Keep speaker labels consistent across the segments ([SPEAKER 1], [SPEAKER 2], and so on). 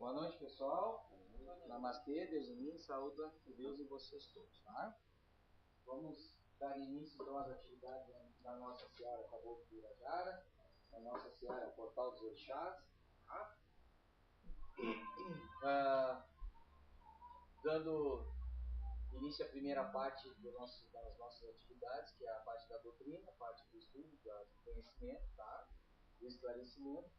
[SPEAKER 1] Boa noite, pessoal. Namastê, Deus em mim, saúde de Deus em vocês todos, tá? Vamos dar início então às atividades da nossa Seara Caboclo do Birajara, da nossa Seara Portal dos Orixás, tá? Dando início à primeira parte das nossas atividades, que é a parte da doutrina, a parte do estudo, do conhecimento, tá? Do esclarecimento.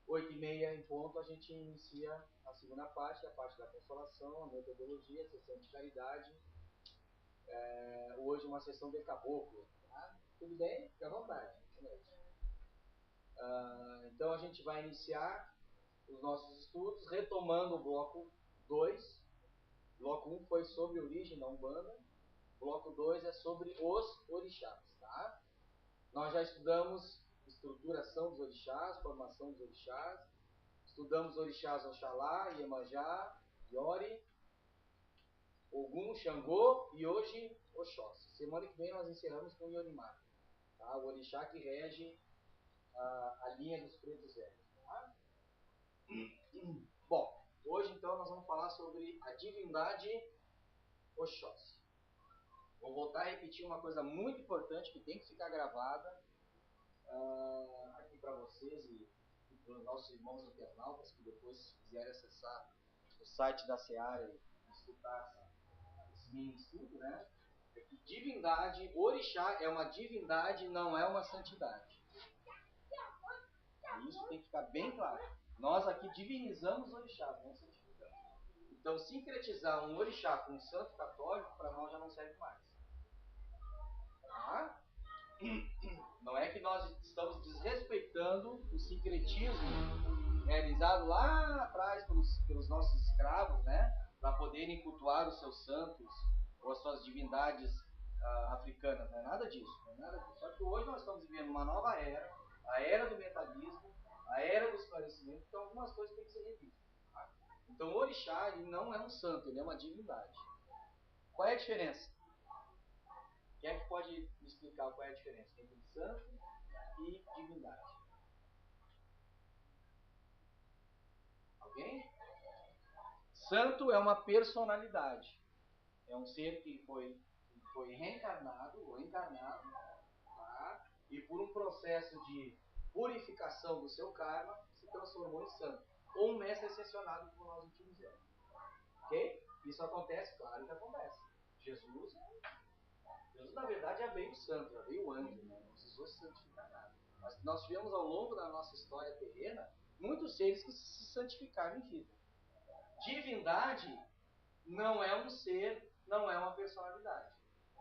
[SPEAKER 1] 8h30 em ponto a gente inicia a segunda parte, a parte da consolação, a metodologia, a sessão de caridade. Hoje uma sessão de caboclo, tá? Tudo bem? Fique à vontade. Então a gente vai iniciar os nossos estudos retomando o bloco 2. Bloco 1 foi sobre a origem da Umbanda. Bloco 2 é sobre os orixás, tá? Nós já estudamos estruturação dos orixás, formação dos orixás. Estudamos orixás Oxalá, Iemanjá, Iori, Ogum, Xangô e hoje Oxóssi. Semana que vem nós encerramos com Iorimá, tá? O orixá que rege a linha dos pretos velhos. Tá? Bom, hoje então nós vamos falar sobre a divindade Oxóssi. Vou voltar a repetir uma coisa muito importante que tem que ficar gravada aqui para vocês e para os nossos irmãos internautas que depois quiserem acessar o site da Seara e escutar esse mini estudo, né? É que divindade, orixá é uma divindade, não é uma santidade. Isso tem que ficar bem claro. Nós aqui divinizamos orixás, não santificamos. Então, sincretizar um orixá com um santo católico, para nós já não serve mais. Tá? Não é que nós estamos desrespeitando o sincretismo realizado lá atrás pelos nossos escravos, né? Para poderem cultuar os seus santos ou as suas divindades africanas. Não é nada disso. Não é nada disso. Só que hoje nós estamos vivendo uma nova era, a era do mentalismo, a era do esclarecimento, então algumas coisas têm que ser revistas. Tá? Então o orixá ele não é um santo, ele é uma divindade. Qual é a diferença? Quem é que pode me explicar qual é a diferença entre santo e divindade? Alguém? Santo é uma personalidade. É um ser que foi reencarnado ou encarnado, tá? E por um processo de purificação do seu karma, se transformou em santo. Ou um mestre ascensionado, como nós utilizamos. Ok? Isso acontece? Claro que acontece. Jesus, na verdade, já veio santo, já veio anjo, né? Não precisou se santificar nada. Mas nós tivemos ao longo da nossa história terrena muitos seres que se santificaram em vida. Divindade não é um ser, não é uma personalidade,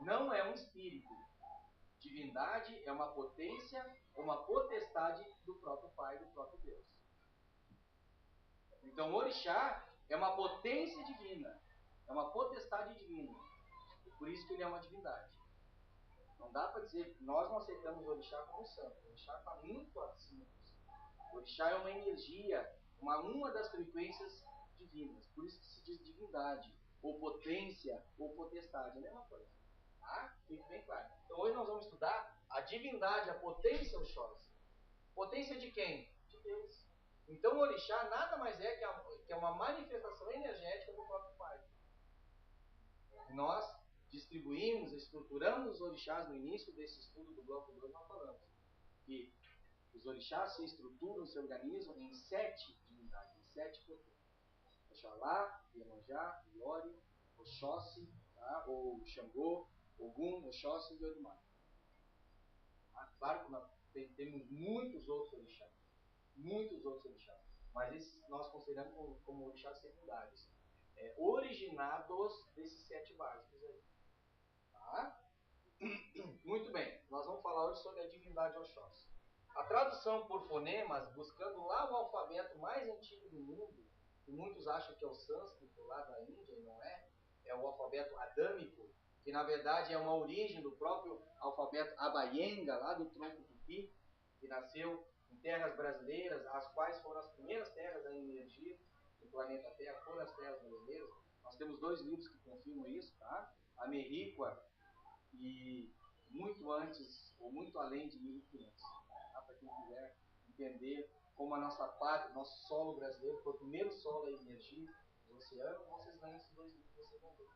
[SPEAKER 1] não é um espírito. Divindade é uma potência, uma potestade do próprio Pai, do próprio Deus. Então, o orixá é uma potência divina, é uma potestade divina. E por isso que ele é uma divindade. Não dá para dizer que nós não aceitamos o orixá como santo. O orixá está muito acima disso. O orixá é uma energia, uma das frequências divinas. Por isso que se diz divindade, ou potência, ou potestade. É a mesma coisa. Tá? Fique bem claro. Então hoje nós vamos estudar a divindade, a potência Oxóssi. Potência de quem? De Deus. Então o orixá nada mais é que uma manifestação energética do próprio Pai. Nós distribuímos, estruturamos os orixás no início desse estudo do bloco 2, nós falamos que os orixás se estruturam, se organizam em 7 divindades, em 7 potências. Oxalá, Iemanjá, Iori, Oxóssi, tá? Ou Xangô, Ogum, Oxóssi e Iorimá. Tá? Claro que temos muitos outros orixás, mas esses nós consideramos como orixás secundários, originados desses 7 básicos aí. Tá? Muito bem, nós vamos falar hoje sobre a divindade Oxóssi. A tradução por fonemas, buscando lá o alfabeto mais antigo do mundo, que muitos acham que é o sânscrito lá da Índia, e não é, é o alfabeto adâmico, que na verdade é uma origem do próprio alfabeto Abayenga, lá do tronco tupi, que nasceu em terras brasileiras, as quais foram as primeiras terras a emergir do planeta Terra, foram as terras brasileiras. Nós temos 2 livros que confirmam isso, tá? A Merríqua e muito antes, ou muito além de 1500. Tá? Para quem quiser entender como a nossa pátria, nosso solo brasileiro, foi o primeiro solo a emergir do oceano, vocês ganham esses 2 livros, vocês vão ver.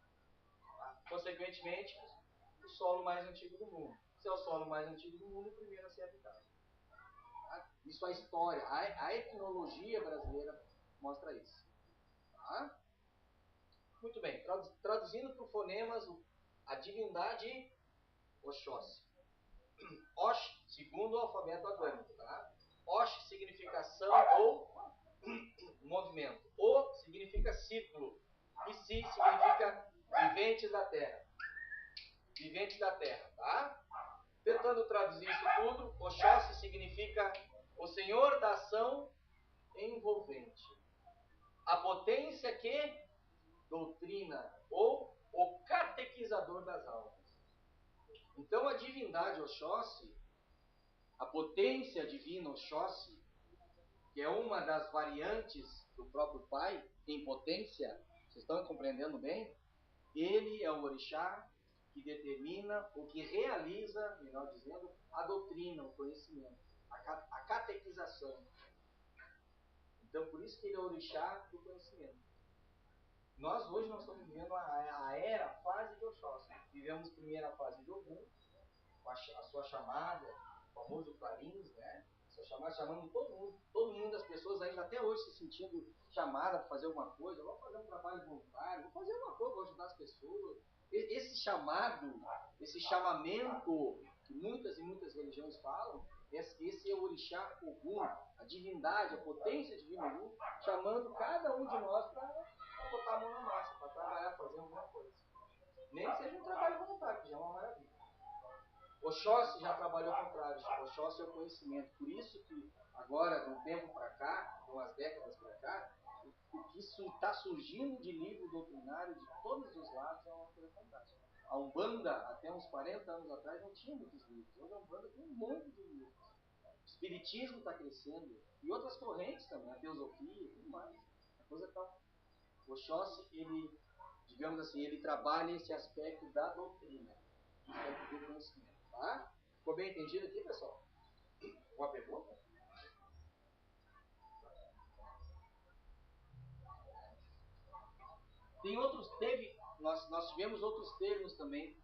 [SPEAKER 1] Tá? Consequentemente, o solo mais antigo do mundo. Se é o solo mais antigo do mundo, o primeiro a ser habitado. Tá? Isso é a história, a etnologia brasileira mostra isso. Tá? Muito bem, traduzindo para fonemas, a divindade Oxóssi. Ox, segundo o alfabeto agâmico, tá? Ox significa ação ou movimento. O significa círculo. E Si significa viventes da terra. Viventes da terra, tá? Tentando traduzir isso tudo, Oxóssi significa o Senhor da ação envolvente. A potência que doutrina, ou o catequizador das almas. Então a divindade Oxóssi, a potência divina Oxóssi, que é uma das variantes do próprio Pai, em potência, vocês estão compreendendo bem? Ele é o orixá que determina, o que realiza, melhor dizendo, a doutrina, o conhecimento, a catequização. Então por isso que ele é o orixá do conhecimento. Nós hoje estamos vivendo a fase de Oxóssi. Vivemos a primeira fase de Ogum, a sua chamada, o famoso Clarins, né? A sua chamada, chamando todo mundo, as pessoas ainda até hoje se sentindo chamada para fazer alguma coisa, vou fazer um trabalho voluntário, vou fazer uma coisa, vou ajudar as pessoas. Esse chamado, esse chamamento que muitas e muitas religiões falam, esse é o orixá Ogum, a divindade, a potência divina Ogum, chamando cada um de nós para botar a mão na massa, para trabalhar, fazer alguma coisa. Nem que seja um trabalho voluntário, que já é uma maravilha. Oxóssi já trabalhou ao contrário. Oxóssi é o conhecimento. Por isso que agora, de um tempo para cá, de umas décadas para cá, o que está surgindo de livro doutrinário de todos os lados é uma coisa fantástica. A Umbanda, até uns 40 anos atrás, não tinha muitos livros. Hoje a Umbanda tem um monte de livros. O Espiritismo está crescendo. E outras correntes também, a Teosofia e tudo mais. A coisa está... O Oxóssi, ele, digamos assim, ele trabalha esse aspecto da doutrina, esse aspecto do conhecimento. Tá? Ficou bem entendido aqui, pessoal? Alguma pergunta? Tem outros, nós tivemos outros termos também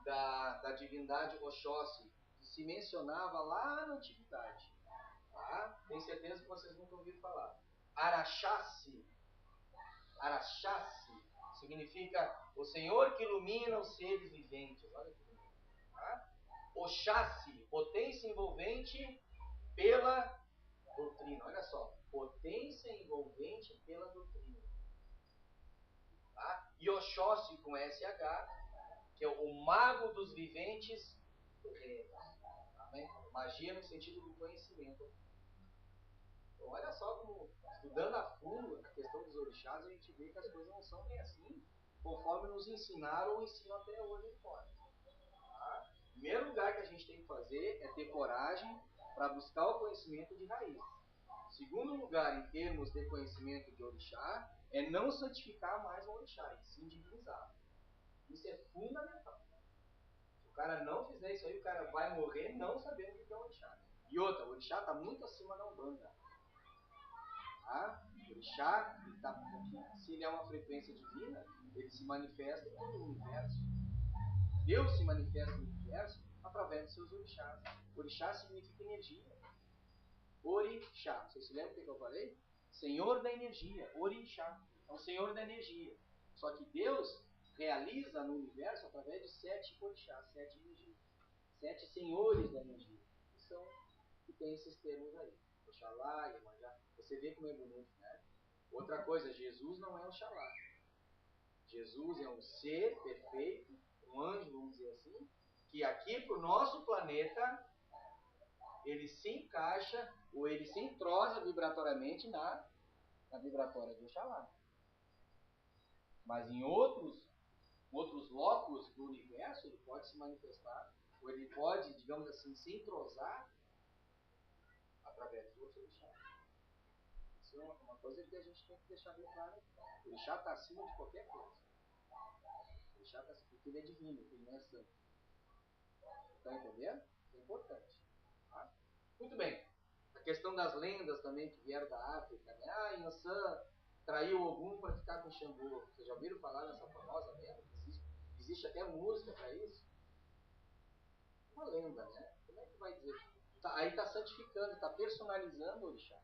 [SPEAKER 1] da divindade Oxóssi, que se mencionava lá na antiguidade. Tá? Tenho certeza que vocês nunca ouviram falar. Araxáci. Araxáci significa o Senhor que ilumina os seres viventes. Olha que bonito. Tá? Oxáci, potência envolvente pela doutrina. Olha só, potência envolvente pela doutrina. Tá? E Oxóssi com SH, que é o mago dos viventes do reino. Tá? Magia no sentido do conhecimento. Então, olha só como, estudando a fundo a questão dos orixás, a gente vê que as coisas não são bem assim, conforme nos ensinaram ou ensinam até hoje fora. Tá? O primeiro lugar que a gente tem que fazer é ter coragem para buscar o conhecimento de raiz. Segundo lugar, em termos de conhecimento de orixá, é não santificar mais o orixá, e sim divinizar. Isso é fundamental. Se o cara não fizer isso aí, o cara vai morrer não sabendo o que é orixá. E outra, o orixá está muito acima da Umbanda. Tá? O orixá, se ele é uma frequência divina, ele se manifesta em todo o universo. Deus se manifesta no universo através dos seus orixás. Orixá significa energia. Orixá. Vocês se lembram do que eu falei? Senhor da energia. Orixá. É o Senhor da energia. Só que Deus realiza no universo através de 7 orixás, 7 energias. 7 senhores da energia. Que tem esses termos aí. Oxalá, Iemanjá. Você vê como é bonito, né? Outra coisa, Jesus não é Oxalá. Jesus é um ser perfeito, um anjo, vamos dizer assim, que aqui para o nosso planeta ele se encaixa ou ele se entrosa vibratoriamente na vibratória de Oxalá. Mas em outros locos do universo ele pode se manifestar, ou ele pode, digamos assim, se entrosar através de outros orixás. Isso é uma coisa que a gente tem que deixar bem claro. O orixá está acima de qualquer coisa. O orixá está acima, porque ele é divino, ele não é santo. Está entendendo? É importante. Tá? Muito bem. A questão das lendas também que vieram da África, né? Ah, Yansan traiu Ogum para ficar com Xangô. Vocês já ouviram falar nessa famosa lenda? Existe até música para isso? Uma lenda, né? Como é que vai dizer? Aí está santificando, está personalizando o orixá.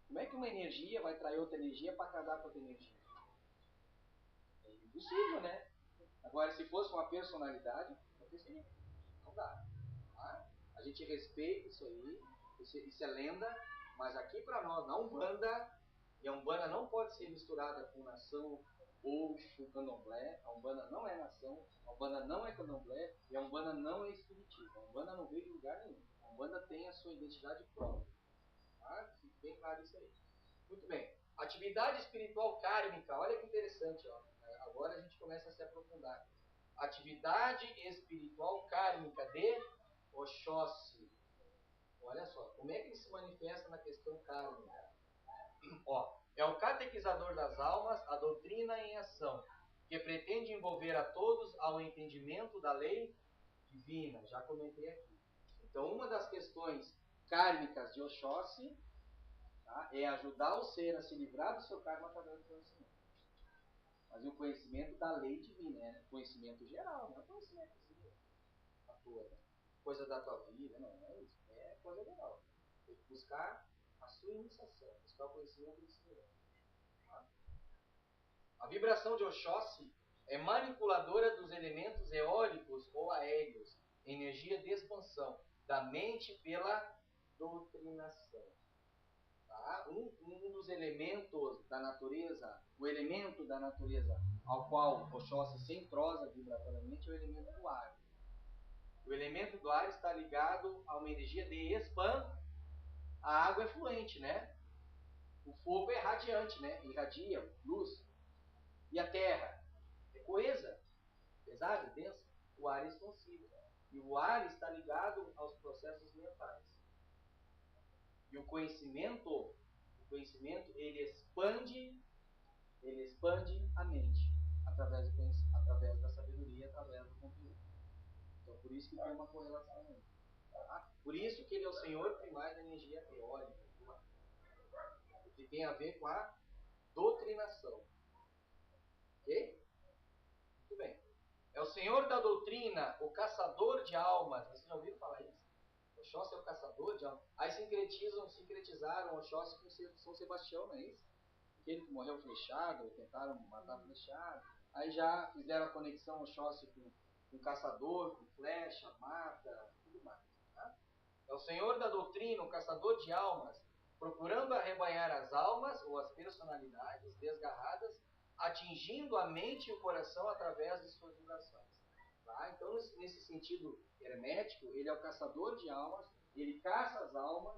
[SPEAKER 1] Como é que uma energia vai trair outra energia para casar com outra energia? É impossível, né? Agora, se fosse uma personalidade, aconteceria. Não dá. Tá? A gente respeita isso aí, isso é lenda, mas aqui para nós, na Umbanda, e a Umbanda não pode ser misturada com nação ou com candomblé. A Umbanda não é nação, a Umbanda não é candomblé e a Umbanda não é espiritismo. A Umbanda não veio de lugar nenhum. A Umbanda tem a sua identidade própria. Tá? Fique bem claro isso aí. Muito bem. Atividade espiritual kármica. Olha que interessante. Ó. Agora a gente começa a se aprofundar. Atividade espiritual kármica de Oxóssi. Olha só, como é que ele se manifesta na questão kármica? Ó, é o catequizador das almas, a doutrina em ação, que pretende envolver a todos ao entendimento da lei divina. Já comentei aqui. Então, uma das questões kármicas de Oxóssi, tá, é ajudar o ser a se livrar do seu karma através do conhecimento. Mas o conhecimento da lei divina, né? Conhecimento geral, não é conhecimento assim, à toa, né? Coisa da tua vida, não é isso. É coisa geral. Tem que buscar a sua iniciação, buscar o conhecimento do Senhor. Tá? A vibração de Oxóssi é manipuladora dos elementos eólicos ou aéreos, energia de expansão da mente pela doutrinação. Tá? Um dos elementos da natureza, o elemento da natureza ao qual Oxóssi se entrosa vibratoriamente é o elemento do ar. O elemento do ar está ligado a uma energia de expansão. A água é fluente, né? O fogo é radiante, né? Irradia luz. E a terra é coesa, pesada, densa. O ar é expansivo. E o ar está ligado aos processos mentais. E o conhecimento ele expande a mente através da sabedoria, através do conteúdo. Então, por isso que tem uma correlação aí. Tá? Por isso que ele é o senhor primário da energia eólica, que tem a ver com a doutrinação. Ok? Muito bem. É o senhor da doutrina, o caçador de almas. Vocês já ouviram falar isso? Oxóssi é o caçador de almas. Aí sincretizaram Oxóssi com São Sebastião, não é isso? Aquele que morreu flechado, tentaram matar flechado. Aí já fizeram a conexão Oxóssi com caçador, com flecha, mata, tudo mais. Tá? É o senhor da doutrina, o caçador de almas, procurando arrebanhar as almas ou as personalidades desgarradas, atingindo a mente e o coração através de suas vibrações. Tá? Então, nesse sentido hermético, ele é o caçador de almas, ele caça as almas,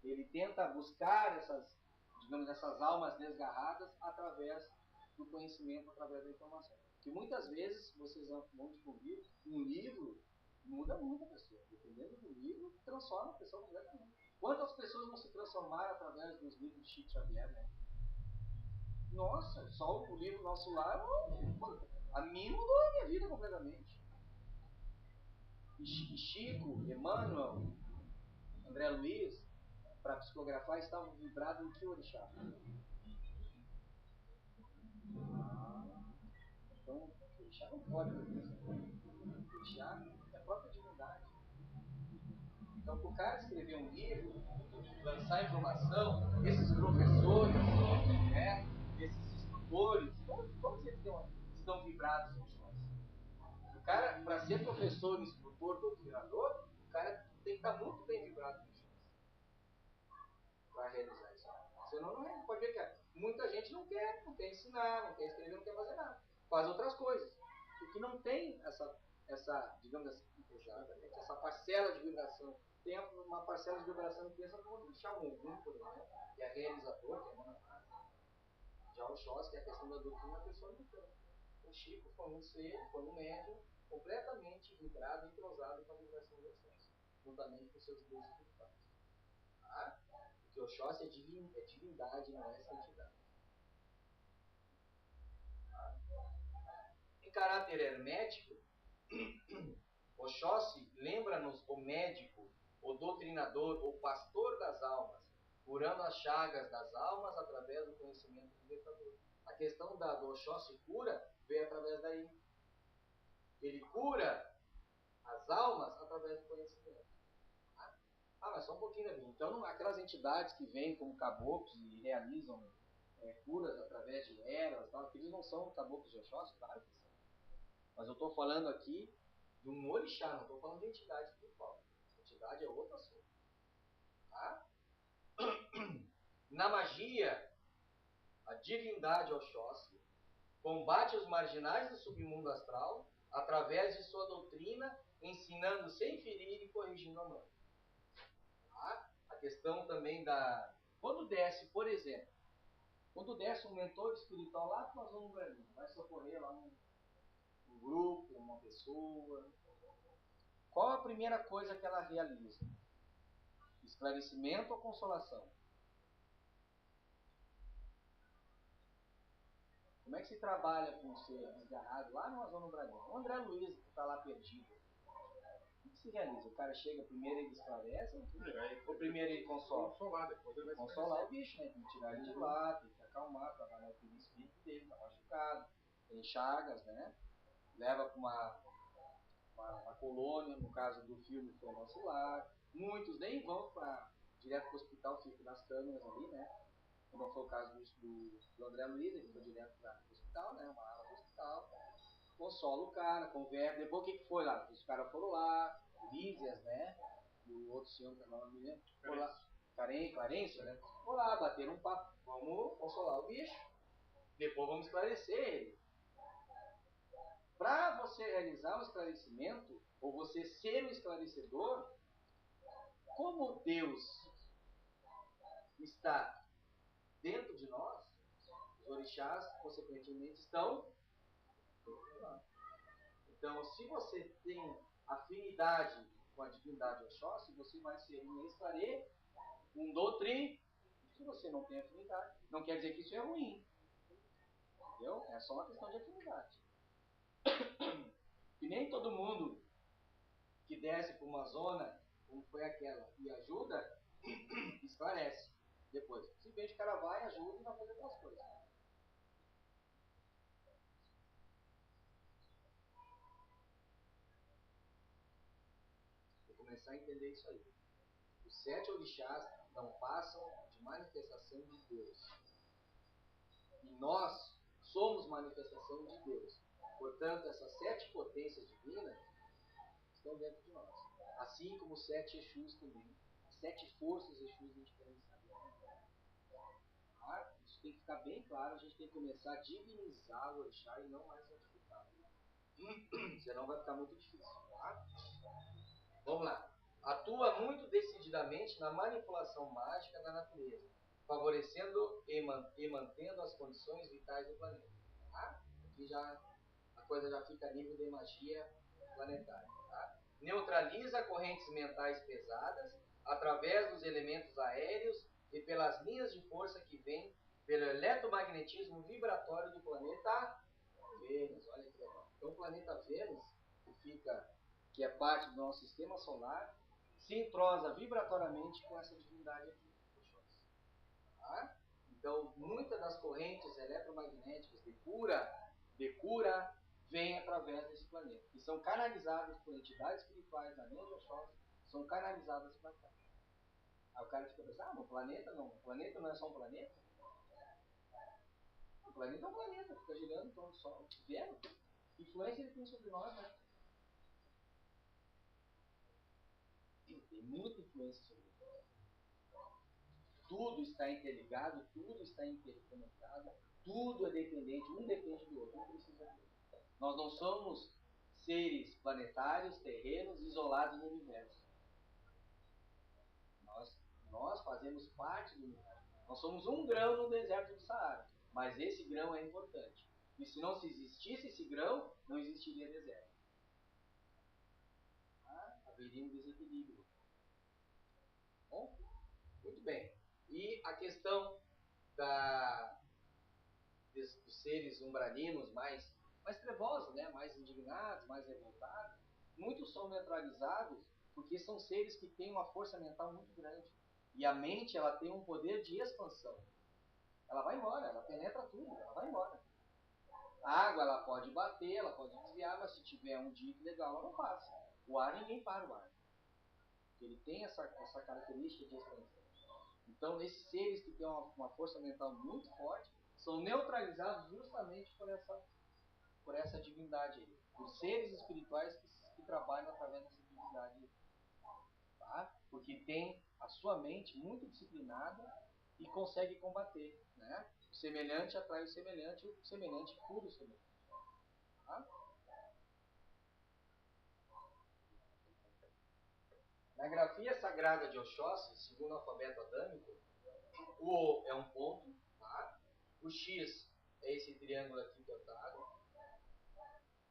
[SPEAKER 1] ele tenta buscar essas almas desgarradas através do conhecimento, através da informação. Que muitas vezes vocês vão descobrir um livro muda muito a pessoa. Dependendo do livro, transforma a pessoa completamente. Quantas pessoas não se transformaram através dos livros de Chico Xavier, né? Nossa, só o livro Nosso Lar, a mim mudou a minha vida completamente. E Chico, Emmanuel, André Luiz, para psicografar, estavam vibrados em que orixá? Então, o orixá não pode fazer isso. O orixá é a própria divindade. Então, para o cara escrever um livro, lançar informação, esses professores, né, esses instrutores, todos eles estão vibrados no chão. O cara, para ser professor, instrutor, doutrinador, o cara tem que estar muito bem vibrado no chão para realizar isso. Senão não é. Pode ver que muita gente não quer ensinar, não quer escrever, não quer fazer nada. Faz outras coisas. Porque não tem essa digamos assim, essa parcela de vibração. Tem uma parcela de vibração que pensa como deixar um Ogum, por exemplo, que é realizador, que é monafásico. Já o Oxóssi, que é a questão da doutrina, a pessoa não tem. O Chico foi um ser, foi um médium completamente vibrado, entrosado com a vibração do essência, juntamente com seus deuses espirituais. Tá? Porque o Oxóssi é divindade, não é santidade. Tá? Em caráter hermético, Oxóssi lembra-nos o médico, o doutrinador, o pastor das almas, curando as chagas das almas através do conhecimento libertador. A questão do Oxóssi cura veio através daí. Ele cura as almas através do conhecimento. Ah, mas só um pouquinho, Davi. Então, aquelas entidades que vêm como caboclos e realizam curas através de ervas, tal, aqueles não são caboclos de Oxóssi, claro que são. Mas eu estou falando aqui de um orixá, não estou falando de entidade espiritual. Entidade é outro assunto. Tá? Na magia, a divindade Oxóssi combate os marginais do submundo astral através de sua doutrina, ensinando sem ferir e corrigindo a mão. Tá? A questão também da... Quando desce, por exemplo, quando desce um mentor espiritual lá para nós vamos ver, vai socorrer lá um grupo, uma pessoa. Qual a primeira coisa que ela realiza? Esclarecimento ou consolação? Como é que se trabalha com o ser desgarrado lá no Amazônia Brasil? O André Luiz que está lá perdido. O que se realiza? O cara chega, primeiro ele esclarece, ou primeiro ele consola?
[SPEAKER 2] Consolar, depois ele vai
[SPEAKER 1] consolar o bicho, né? Tem que tirar ele de lá, tem que acalmar, trabalhar o perispírito dele, tá machucado, tem chagas, né? Leva para uma colônia, no caso do filme foi Nosso Lar. Muitos nem vão direto para o hospital, ficam nas câmeras ali, né? Como foi o caso do André Luiz, ele foi direto para o hospital, né? Uma ala do hospital. Consola o cara, conversa. Depois o que foi lá? Os caras foram lá, Lísias, né? E o outro senhor que não me lembro. Foram lá, Clarência, né? Foram lá, bateram um papo. Vamos consolar o bicho. Depois vamos esclarecer ele. Para você realizar um esclarecimento, ou você ser um esclarecedor, como Deus está dentro de nós, os orixás, consequentemente, estão dentro de nós. Então, se você tem afinidade com a divindade Oxóssi, você vai ser um esclare, um doutrin. Se você não tem afinidade, não quer dizer que isso é ruim. Entendeu? É só uma questão de afinidade. E nem todo mundo que desce para uma zona, como foi aquela, e ajuda, esclarece. Depois, simplesmente o cara vai, ajuda e vai fazer outras coisas. Vou começar a entender isso aí. Os 7 orixás não passam de manifestação de Deus. E nós somos manifestação de Deus. Portanto, essas 7 potências divinas estão dentro de nós. Assim como os 7 Exus também. As 7 forças Exus indiferenciadas. Tá? Isso tem que ficar bem claro. A gente tem que começar a divinizar o orixá e não mais santificar. Senão vai ficar muito difícil. Tá? Vamos lá. Atua muito decididamente na manipulação mágica da natureza, favorecendo e mantendo as condições vitais do planeta. Tá? Aqui já a coisa já fica a nível de magia planetária. Tá? Neutraliza correntes mentais pesadas através dos elementos aéreos e pelas linhas de força que vêm pelo eletromagnetismo vibratório do planeta Vênus. Olha que legal. Então o planeta Vênus, que é parte do nosso sistema solar, se entrosa vibratoriamente com essa divindade aqui. Tá? Então, muitas das correntes eletromagnéticas de cura vêm através desse planeta. E são canalizadas por entidades espirituais da linha de Oxóssi, são canalizadas para cá. Aí o cara fica pensando, o planeta não é só um planeta? O planeta é um planeta, fica girando em torno do Sol. Vendo? Que influência ele tem sobre nós, né? Tem muita influência sobre nós. Tudo está interligado, tudo está interconectado, tudo é dependente, um depende do outro, um precisa do outro. Nós não somos seres planetários, terrenos, isolados no universo. Nós fazemos parte do universo. Nós somos um grão no deserto do Saara, mas esse grão é importante. E se não existisse esse grão, não existiria deserto. Haveria um desequilíbrio. Bom, muito bem. E a questão dos seres umbralinos mais trevosos, né? Mais indignados, mais revoltados, muitos são neutralizados porque são seres que têm uma força mental muito grande. E a mente, ela tem um poder de expansão. Ela vai embora, ela penetra tudo, ela vai embora. A água, ela pode bater, ela pode desviar, mas se tiver um dique legal, ela não passa. O ar, ninguém para o ar. Ele tem essa característica de expansão. Então, esses seres que têm uma força mental muito forte, são neutralizados justamente por essa divindade aí. Por seres espirituais que trabalham através dessa divindade aí. Tá? Porque tem a sua mente muito disciplinada e consegue combater, né? O semelhante atrai o semelhante cura o semelhante. Tá? Na grafia sagrada de Oxóssi, segundo o alfabeto adâmico, o O é um ponto, tá? O X é esse triângulo aqui cortado,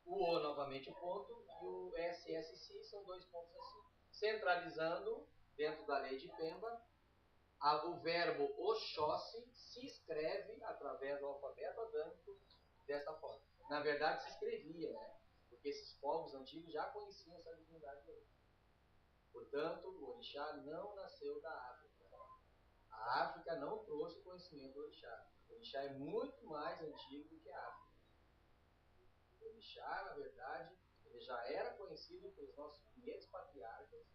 [SPEAKER 1] o O novamente um ponto e o SSC são dois pontos assim. Centralizando, dentro da lei de Pemba, o verbo Oxóssi se escreve através do alfabeto adâmico desta forma. Na verdade, se escrevia, né? Porque esses povos antigos já conheciam essa divindade aí. Portanto, o orixá não nasceu da África. A África não trouxe conhecimento do orixá. O orixá é muito mais antigo do que a África. O orixá, na verdade, ele já era conhecido pelos nossos primeiros patriarcas,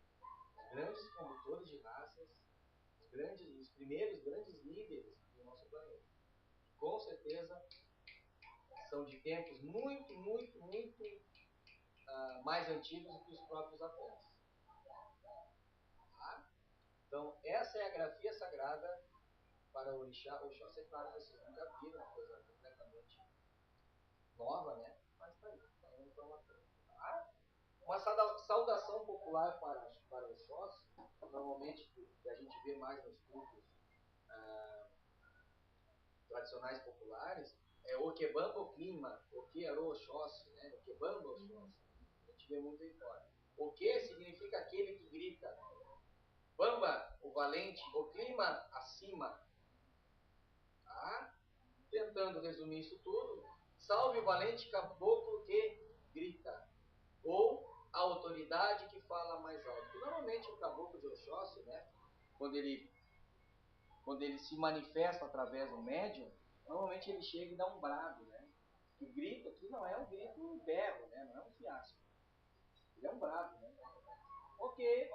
[SPEAKER 1] os grandes condutores de raças, os primeiros grandes líderes do nosso planeta. Com certeza, são de tempos muito, muito, muito mais antigos do que os próprios atlantes. Tá? Então, essa é a grafia sagrada para o orixá Oxóssi. É claro que vocês nunca viram, uma coisa completamente nova, né? Mas está aí. Tá? Uma saudação popular para Oxóssi, normalmente que a gente vê mais nos cultos tradicionais populares, é Okebamba Clima, Okearo Oxóssi, né? Okebamba Oxóssi. A gente vê muito aí fora. Oke significa aquele que grita. Bamba, o valente, o clima acima. Tá? Tentando resumir isso tudo, salve o valente caboclo que grita. Ou a autoridade que fala mais alto. Porque normalmente o caboclo de Oxóssi, né, quando ele se manifesta através do médium, normalmente ele chega e dá um brado, né? O grito aqui não é um grito berro, né? Não é um fiasco. Ele é um brado, né? Ok,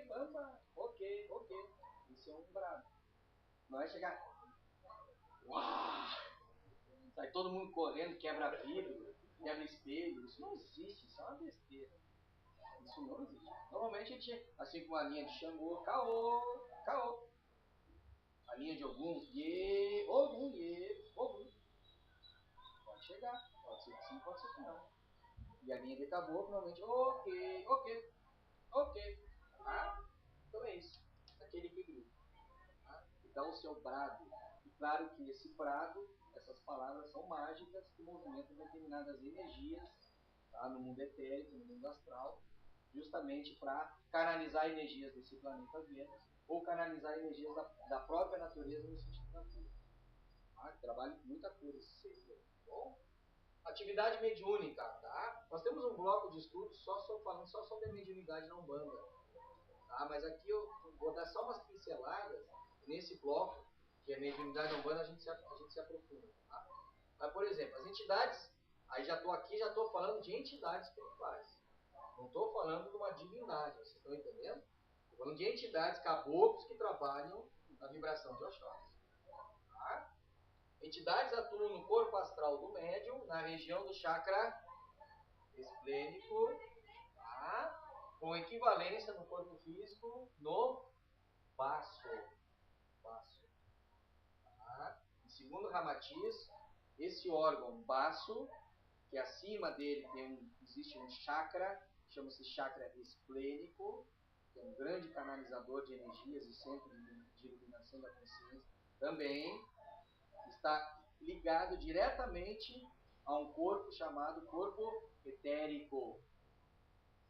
[SPEAKER 1] bamba, ok. Isso é um brado. Não é chegar. Uau! Sai todo mundo correndo, quebra vidro, quebra espelho. Isso não existe, isso é uma besteira. Isso não existe. Normalmente a gente, assim como a linha de Xangô, caô. A linha de Ogum, Ogum. Pode chegar, pode ser que sim, pode ser que não. E a linha de Caboclo, normalmente, ok. Tá? Então é isso. Aquele que grita. Tá? E dá o seu brado. E claro que esse brado, essas palavras são mágicas que movimentam determinadas energias, tá? No mundo etérico, no mundo astral, justamente para canalizar energias desse planeta Vênus ou canalizar energias da própria natureza no sentido da cura. Tá? Trabalho com muita cura esse ser. Bom? Atividade mediúnica, tá? Nós temos um bloco de estudos falando só sobre a mediunidade na Umbanda. Tá? Mas aqui eu vou dar só umas pinceladas nesse bloco, que é mediunidade na Umbanda, a gente se aprofunda. Tá? Mas, por exemplo, as entidades, aí já estou falando de entidades espirituais. Não estou falando de uma divindade, vocês estão entendendo? Estou falando de entidades caboclos que trabalham na vibração de Oxóssi. Tá? Entidades atuam no corpo astral do médium, na região do chakra esplênico, tá? Com equivalência no corpo físico no baço. Tá? E segundo Ramatiz, esse órgão baço, que acima dele existe um chakra, chama-se chakra esplênico, que é um grande canalizador de energias e centro de iluminação da consciência, também está ligado diretamente a um corpo chamado corpo etérico.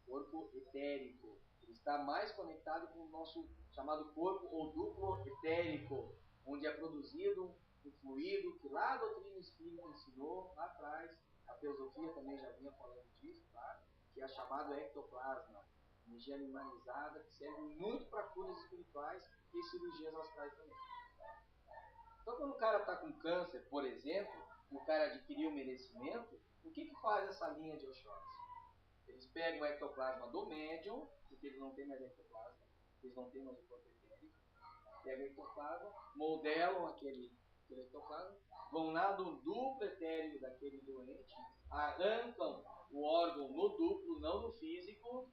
[SPEAKER 1] Corpo etérico. Ele está mais conectado com o nosso chamado corpo ou duplo etérico, onde é produzido um fluido que lá a doutrina espírita ensinou, lá atrás, a teosofia também já vinha falando disso, tá? que é chamado ectoplasma, energia animalizada, que serve muito para curas espirituais e cirurgias astrais também. Então, quando o cara está com câncer, por exemplo, o cara adquiriu merecimento, o que faz essa linha de Oxóssi? Eles pegam o ectoplasma do médium, porque eles não têm mais ectoplasma, eles não têm mais o corpo etérico, pegam o ectoplasma, modelam aquele ectoplasma, vão lá no duplo etérico daquele doente, arrancam o órgão no duplo, não no físico,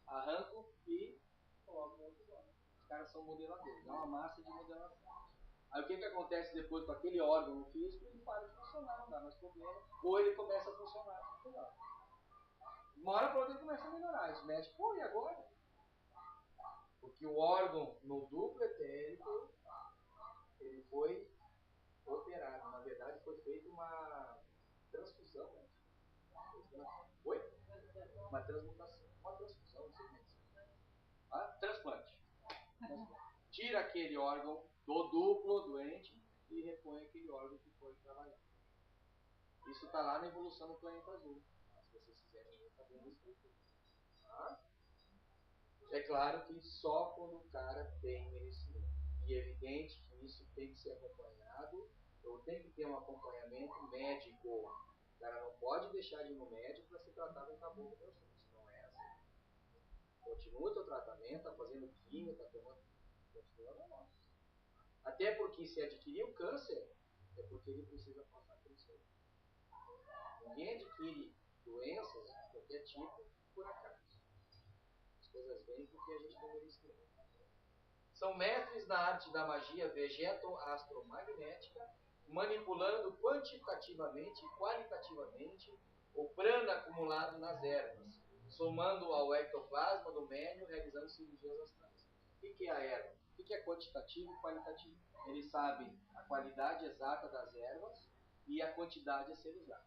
[SPEAKER 1] arrancam e colocam no outro órgão. Os caras são modeladores, é uma massa de modelação. Aí o que acontece depois com aquele órgão no físico? Ele para de funcionar, não dá mais problema, ou ele começa a funcionar melhor. Uma hora para outra ele começa a melhorar. Os médicos, pô, e agora? Porque o órgão no duplo etérico, ele foi operado. Na verdade, foi feita uma transfusão, né? Oi? Uma transmutação. Uma transfusão, não sei como é que se transplante. Tira aquele órgão do duplo doente e repõe aquele órgão que foi trabalhado. Isso está lá na evolução do planeta azul. Se vocês quiserem ver, está vendo isso. Tá? É claro que só quando o cara tem merecimento. E é evidente que isso tem que ser acompanhado, ou tem que ter um acompanhamento médico. O cara não pode deixar de ir no médico para se tratar de um caboclo de Oxóssi. Não é assim. Continua o teu tratamento, está fazendo químio, está tomando. Continua normal. Até porque se adquirir o câncer, é porque ele precisa passar por isso aí. Ninguém adquire doenças de qualquer tipo por acaso. As coisas vêm porque a gente tem merecimento. São mestres na arte da magia vegeto-astromagnética, manipulando quantitativamente e qualitativamente o prana acumulado nas ervas, somando ao ectoplasma do médium, realizando cirurgias astrais. O que é a erva? O que é quantitativo e qualitativo? Eles sabem a qualidade exata das ervas e a quantidade a ser usada.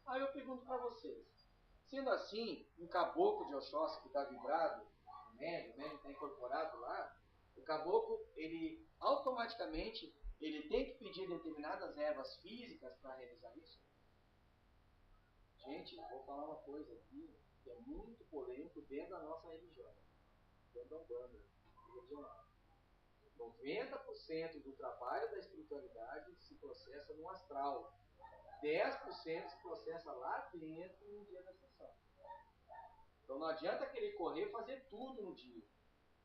[SPEAKER 1] Aí eu pergunto para vocês, sendo assim, um caboclo de Oxóssi que está vibrado, o médium está incorporado lá, o caboclo, ele automaticamente, ele tem que pedir determinadas ervas físicas para realizar isso? Gente, eu vou falar uma coisa aqui que é muito polêmico dentro da nossa religião, dentro da Umbanda, religional. 90% do trabalho da espiritualidade se processa no astral. 10% se processa lá dentro no dia da sessão. Então não adianta querer correr e fazer tudo no dia.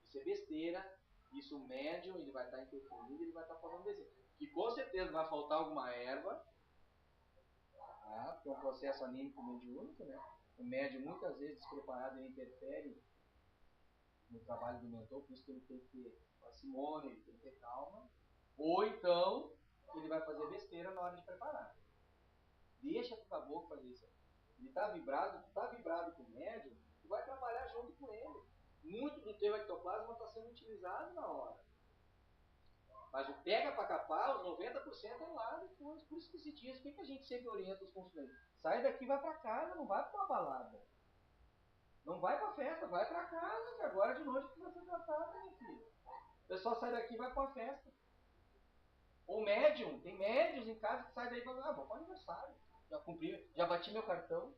[SPEAKER 1] Isso é besteira. Isso o médium, ele vai estar interferindo, ele vai estar fazendo desenho. Que com certeza vai faltar alguma erva, porque é um processo anímico mediúnico, né? O médium muitas vezes despreparado, ele interfere no trabalho do mentor, por isso que ele tem que ter parcimônia, ele tem que ter calma. Ou então, ele vai fazer besteira na hora de preparar. Deixa pro caboclo fazer isso. Ele está vibrado, tu está vibrado com o médium, tu vai trabalhar junto com ele. Muito do teu ectoplasma está sendo utilizado na hora. Mas o pega para capar, os 90% é lá depois. Por isso que se diz, o que a gente sempre orienta os consulentes? Sai daqui, vai para casa, não vai para uma balada. Não vai para festa, vai para casa, que agora de noite que vai ser tratado, meu filho. O pessoal sai daqui e vai para uma festa. Ou médium, tem médiums em casa que sai daí e fala, vou para o aniversário. Já cumpri, já bati meu cartão.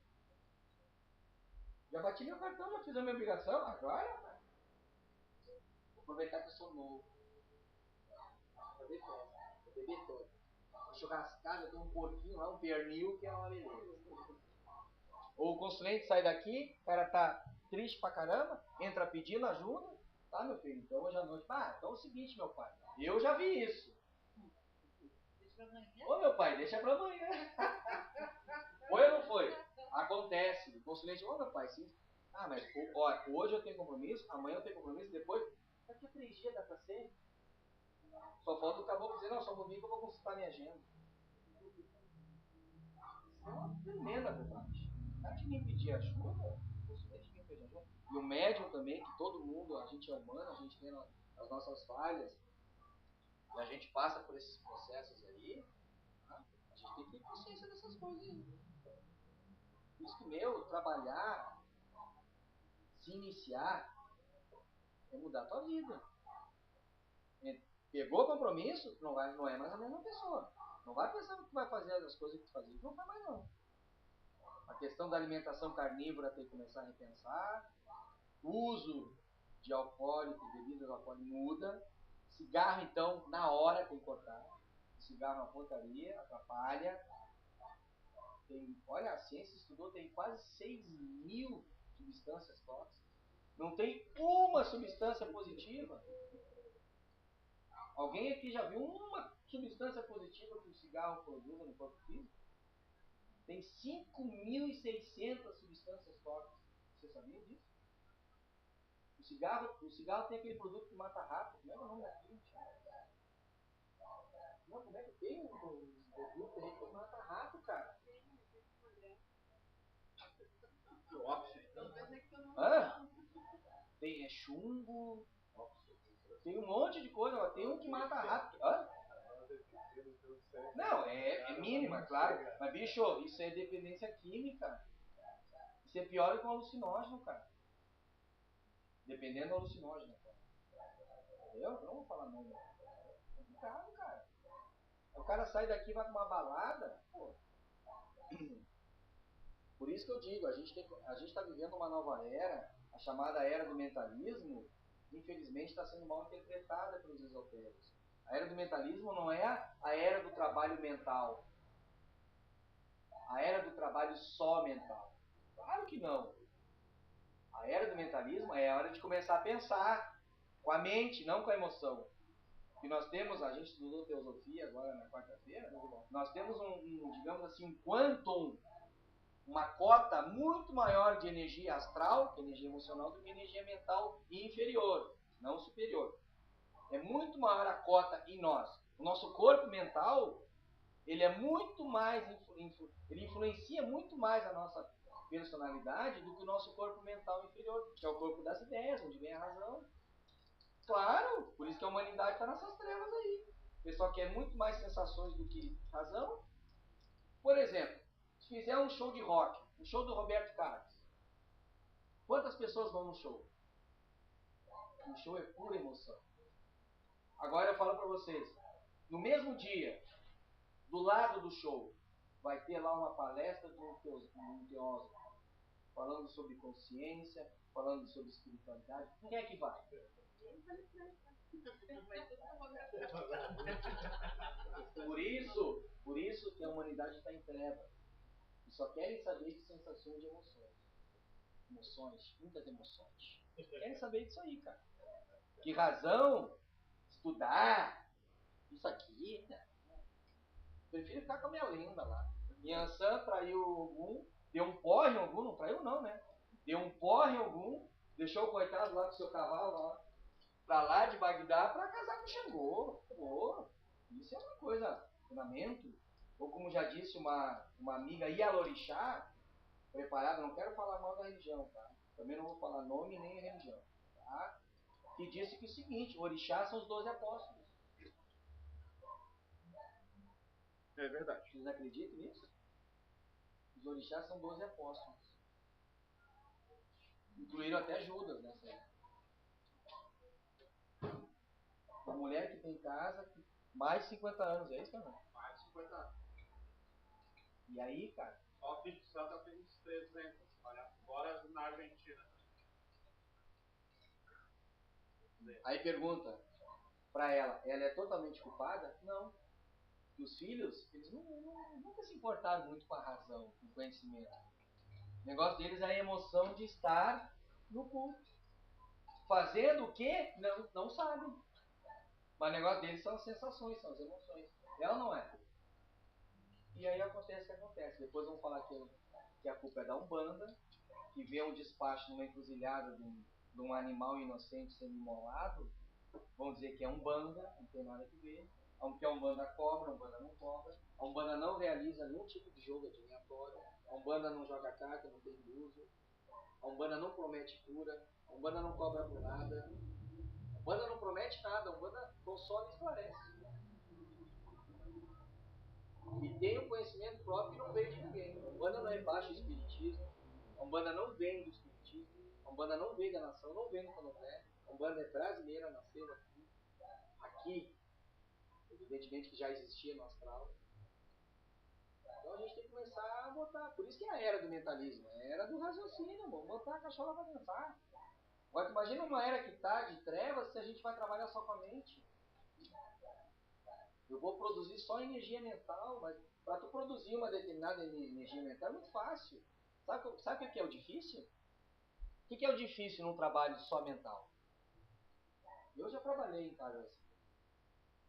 [SPEAKER 1] Já fiz a minha obrigação, agora vou aproveitar que eu sou novo. Vou fazer festa, vou beber todo. Vou churrascar, já tem um porquinho lá, um pernil, que é uma beleza. Ou o consulente sai daqui, o cara tá triste pra caramba, entra pedindo ajuda, tá, meu filho? Então hoje à noite, então é o seguinte, meu pai, eu já vi isso. Deixa pra amanhã? Ô, meu pai, deixa pra amanhã. Foi ou não foi? Acontece. O consulente, meu pai, sim. Mas hoje eu tenho compromisso, amanhã eu tenho compromisso, depois, daqui a 3 dias dá pra ser. Só falta o caboclo dizer, não, só um pouquinho que eu vou consultar minha agenda. Isso é uma tremenda bobagem. O cara que me pedir ajuda, o consulente que me pedir ajuda. E o médium também, que todo mundo, a gente é humano, a gente tem as nossas falhas, e a gente passa por esses processos aí, tá? A gente tem que ter consciência dessas coisas aí. Por isso que, trabalhar, se iniciar, é mudar a tua vida. Pegou compromisso, não é mais a mesma pessoa. Não vai pensando que tu vai fazer as coisas que tu fazia, não faz mais não. A questão da alimentação carnívora tem que começar a repensar. O uso de alcoólicos, bebidas alcoólicas muda. Cigarro, então, na hora tem que cortar. O cigarro é uma porcaria, atrapalha. Olha, a ciência estudou, tem quase 6.000 substâncias tóxicas. Não tem uma substância positiva. Alguém aqui já viu uma substância positiva que o cigarro produz no corpo físico? Tem 5.600 substâncias tóxicas. Você sabia disso? O cigarro tem aquele produto que mata rato. Como é que é o nome daquilo? Não, como é que tem um produto aí que mata rato, cara? Hã? Tem chumbo. Tem um monte de coisa. Tem um que mata rato. Hã? Não, é mínima, claro. Mas, bicho, isso é dependência química. Isso é pior do que um alucinógeno, cara. Dependendo do alucinógeno, cara. Entendeu? Eu não vou falar nome. É complicado, cara. O cara sai daqui e vai pra uma balada, pô. Por isso que eu digo, a gente está vivendo uma nova era, a chamada era do mentalismo, infelizmente está sendo mal interpretada pelos esotéricos. A era do mentalismo não é a era do trabalho mental. A era do trabalho só mental. Claro que não. A era do mentalismo é a hora de começar a pensar com a mente, não com a emoção. E nós temos, a gente estudou teosofia agora na quarta-feira, nós temos digamos assim, um quantum, uma cota muito maior de energia astral, que é energia emocional, do que energia mental e inferior, não superior. É muito maior a cota em nós. O nosso corpo mental, ele é muito mais, ele influencia muito mais a nossa personalidade do que o nosso corpo mental inferior, que é o corpo das ideias, onde vem a razão. Claro, por isso que a humanidade está nessas trevas aí. O pessoal quer muito mais sensações do que razão. Por exemplo, se fizer um show de rock, um show do Roberto Carlos, quantas pessoas vão no show? O show é pura emoção. Agora eu falo para vocês, no mesmo dia, do lado do show, vai ter lá uma palestra de um teósofo, falando sobre consciência, falando sobre espiritualidade. Quem é que vai? Por isso que a humanidade está em trevas. E só querem saber de sensações de emoções. Emoções, muitas emoções. Querem saber disso aí, cara. Que razão, estudar, isso aqui, né? Prefiro ficar com a minha lenda lá. Yansan traiu Ogum, deu um porre em Ogum, não traiu não, né? Deu um porre em Ogum, deixou o coitado lá com o seu cavalo lá, pra lá de Bagdá pra casar com Xangô. Pô, isso é uma coisa, fundamento. Ou como já disse uma amiga Ialorixá, preparada, não quero falar mal da religião, tá? Também não vou falar nome nem religião, tá? Que disse que é o seguinte, orixás são os 12 apóstolos.
[SPEAKER 2] É verdade.
[SPEAKER 1] Vocês acreditam nisso? Os orixás são 12 apóstolos. Incluíram até Judas nessa época. Uma mulher que tem casa, mais de 50 anos, é isso também?
[SPEAKER 2] Mais de 50 anos.
[SPEAKER 1] E aí, cara?
[SPEAKER 2] Só o Espírito Santo tem uns 300. Olha, fora na Argentina.
[SPEAKER 1] Aí pergunta pra ela é totalmente culpada? Não. E os filhos, eles nunca se importaram muito com a razão, com o conhecimento. O negócio deles é a emoção de estar no culto. Fazendo o quê? Não sabem. Mas o negócio deles são as sensações, são as emoções. É ou não é? E aí acontece o que acontece. Depois vamos falar que a culpa é da Umbanda, que vê um despacho numa encruzilhada de um animal inocente sendo imolado. Vão dizer que é Umbanda, não tem nada a ver. Que a Umbanda cobra, a Umbanda não cobra. A Umbanda não realiza nenhum tipo de jogo adivinhatório. A Umbanda não joga carta, não tem uso. A Umbanda não promete cura. A Umbanda não cobra por nada. A Umbanda não promete nada. A Umbanda consola e esclarece. E tem um conhecimento próprio que não veio de ninguém. A Umbanda não é baixo espiritismo. A Umbanda não vem do espiritismo. A Umbanda não vem da nação, não vem do candomblé. A Umbanda é brasileira, nasceu aqui. Evidentemente que já existia no astral. Então a gente tem que começar a botar. Por isso que é a era do mentalismo, é a era do raciocínio, vamos botar a cachola para pensar. Agora, imagina uma era que está de trevas se a gente vai trabalhar só com a mente. Eu vou produzir só energia mental, mas para tu produzir uma determinada energia mental é muito fácil. Sabe o que é o difícil? O que é o difícil num trabalho só mental? Eu já trabalhei em casa assim.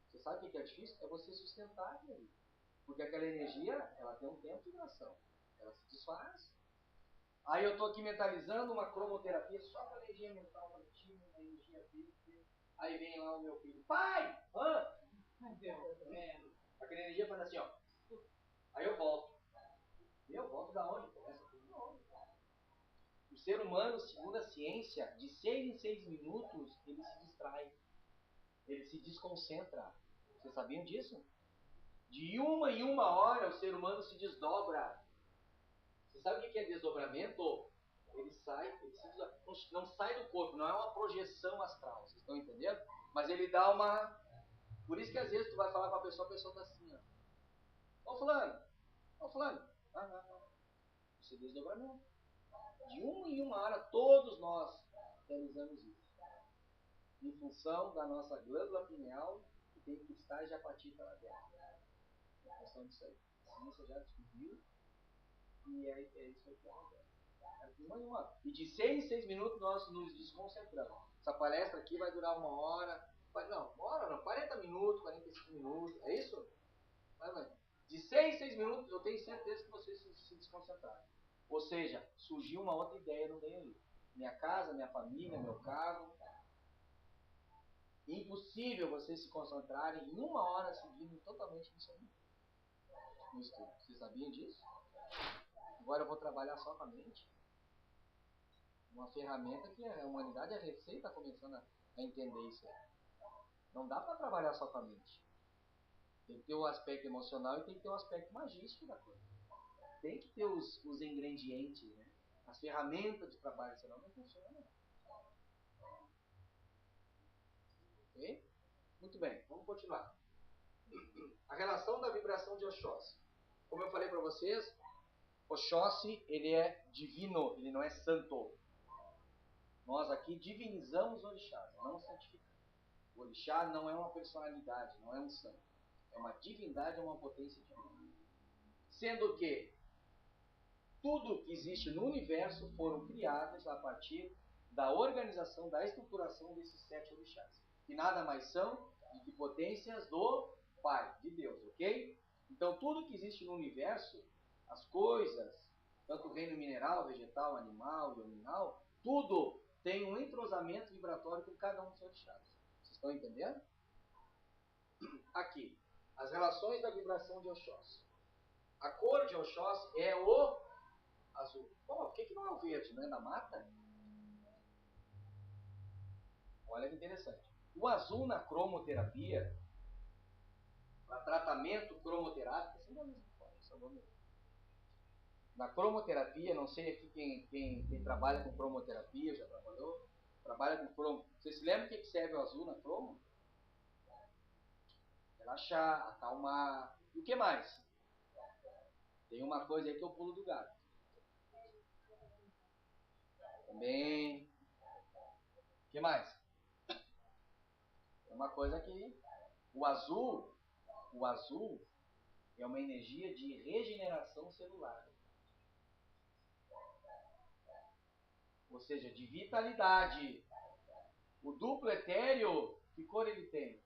[SPEAKER 1] Você sabe o que é difícil? É você sustentar aquilo. Porque aquela energia, ela tem um tempo de duração. Ela se desfaz. Aí eu estou aqui mentalizando uma cromoterapia só com a energia mental para ti, uma energia física. Aí vem lá o meu filho. Pai! Aquela energia faz assim, ó. Aí eu volto. E eu volto da onde? Começa tudo de novo. O ser humano, segundo a ciência, de 6 em 6 minutos, ele se distrai. Ele se desconcentra. Vocês sabiam disso? De uma em uma hora, o ser humano se desdobra. Você sabe o que é desdobramento? Ele sai, não sai do corpo, não é uma projeção astral. Vocês estão entendendo? Mas ele dá uma... Por isso que às vezes tu vai falar com a pessoa está assim, ó. Ô fulano, ô fulano. Isso é desdobramento. De uma em uma hora, todos nós realizamos isso. Em função da nossa glândula pineal, que tem cristais de apatita lá dentro. Em função disso aí. A ciência já descobriu. E é isso aí que acontece. E de 6 em 6 minutos nós nos desconcentramos. Essa palestra aqui vai durar 1 hora. Não, 1 hora não, 40 minutos, 45 minutos. É isso? Vai. De 6 em 6 minutos eu tenho certeza que vocês se desconcentraram. Ou seja, surgiu uma outra ideia no meio ali. Minha casa, minha família, meu carro. Impossível vocês se concentrarem em 1 hora seguindo totalmente nisso aí. No estudo. Vocês sabiam disso? Agora eu vou trabalhar só com a mente. Uma ferramenta que a humanidade, a recém está começando a entender isso aí. Não dá para trabalhar só com a mente. Tem que ter o aspecto emocional e tem que ter o aspecto magístico da coisa. Tem que ter os ingredientes, né? As ferramentas de trabalho, senão não funciona. Ok? Muito bem, vamos continuar. A relação da vibração de Oxóssi. Como eu falei para vocês, Oxóssi, ele é divino, ele não é santo. Nós aqui divinizamos o orixá, não santificamos. O orixá não é uma personalidade, não é um santo. É uma divindade, é uma potência divina. Sendo que tudo que existe no universo foram criados a partir da organização, da estruturação desses 7 orixás. Que nada mais são do que potências do Pai, de Deus, ok? Então tudo que existe no universo, as coisas, tanto o reino mineral, vegetal, animal e nominal, tudo tem um entrosamento vibratório com cada um dos orixás. Vocês estão entendendo? Aqui, as relações da vibração de Oxóssi. A cor de Oxóssi é o azul. Por que não é o verde? Não é da mata? Olha que interessante. O azul na cromoterapia, para tratamento cromoterápico, na cromoterapia, não sei aqui quem trabalha com cromoterapia, já trabalhou? Trabalha com cromo. Você se lembra o que serve o azul na cromo? Relaxar, acalmar. E o que mais? Tem uma coisa aí que é o pulo do gato. Também. O que mais? É uma coisa que o azul é uma energia de regeneração celular. Ou seja, de vitalidade. O duplo etéreo, que cor ele tem?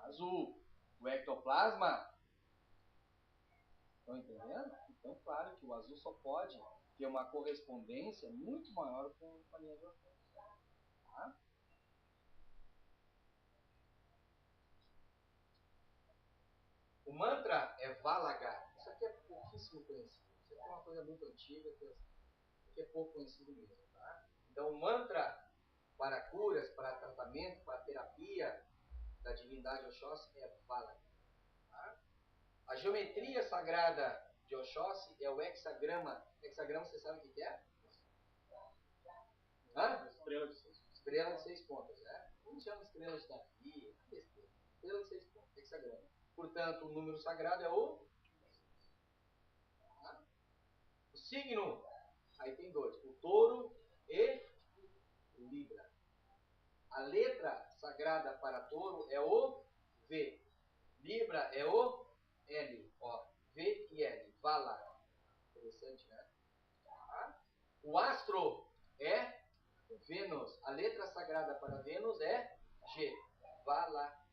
[SPEAKER 1] Azul. O ectoplasma? Estão entendendo? Então, claro que o azul só pode ter uma correspondência muito maior com a linha de Oxóssi. Tá? O mantra é Valaga. Isso aqui é pouquíssimo conhecido. Isso aqui é uma coisa muito antiga que é pouco conhecido mesmo. Tá? Então, o mantra para curas, para tratamento, para terapia da divindade Oxóssi é Valaga. Tá? A geometria sagrada de Oxóssi é o hexagrama. Hexagrama, você sabe o que é? Estrela de 6 pontas, né? Como chama estrela de Davi? Estrela de 6 pontas, hexagrama. Portanto, o número sagrado é o... O signo, aí tem dois, o touro e Libra. A letra sagrada para touro é o V. Libra é o L. Ó, V e L. Vala. Interessante, né? Tá? O astro é Vênus. A letra sagrada para Vênus é G. Vala.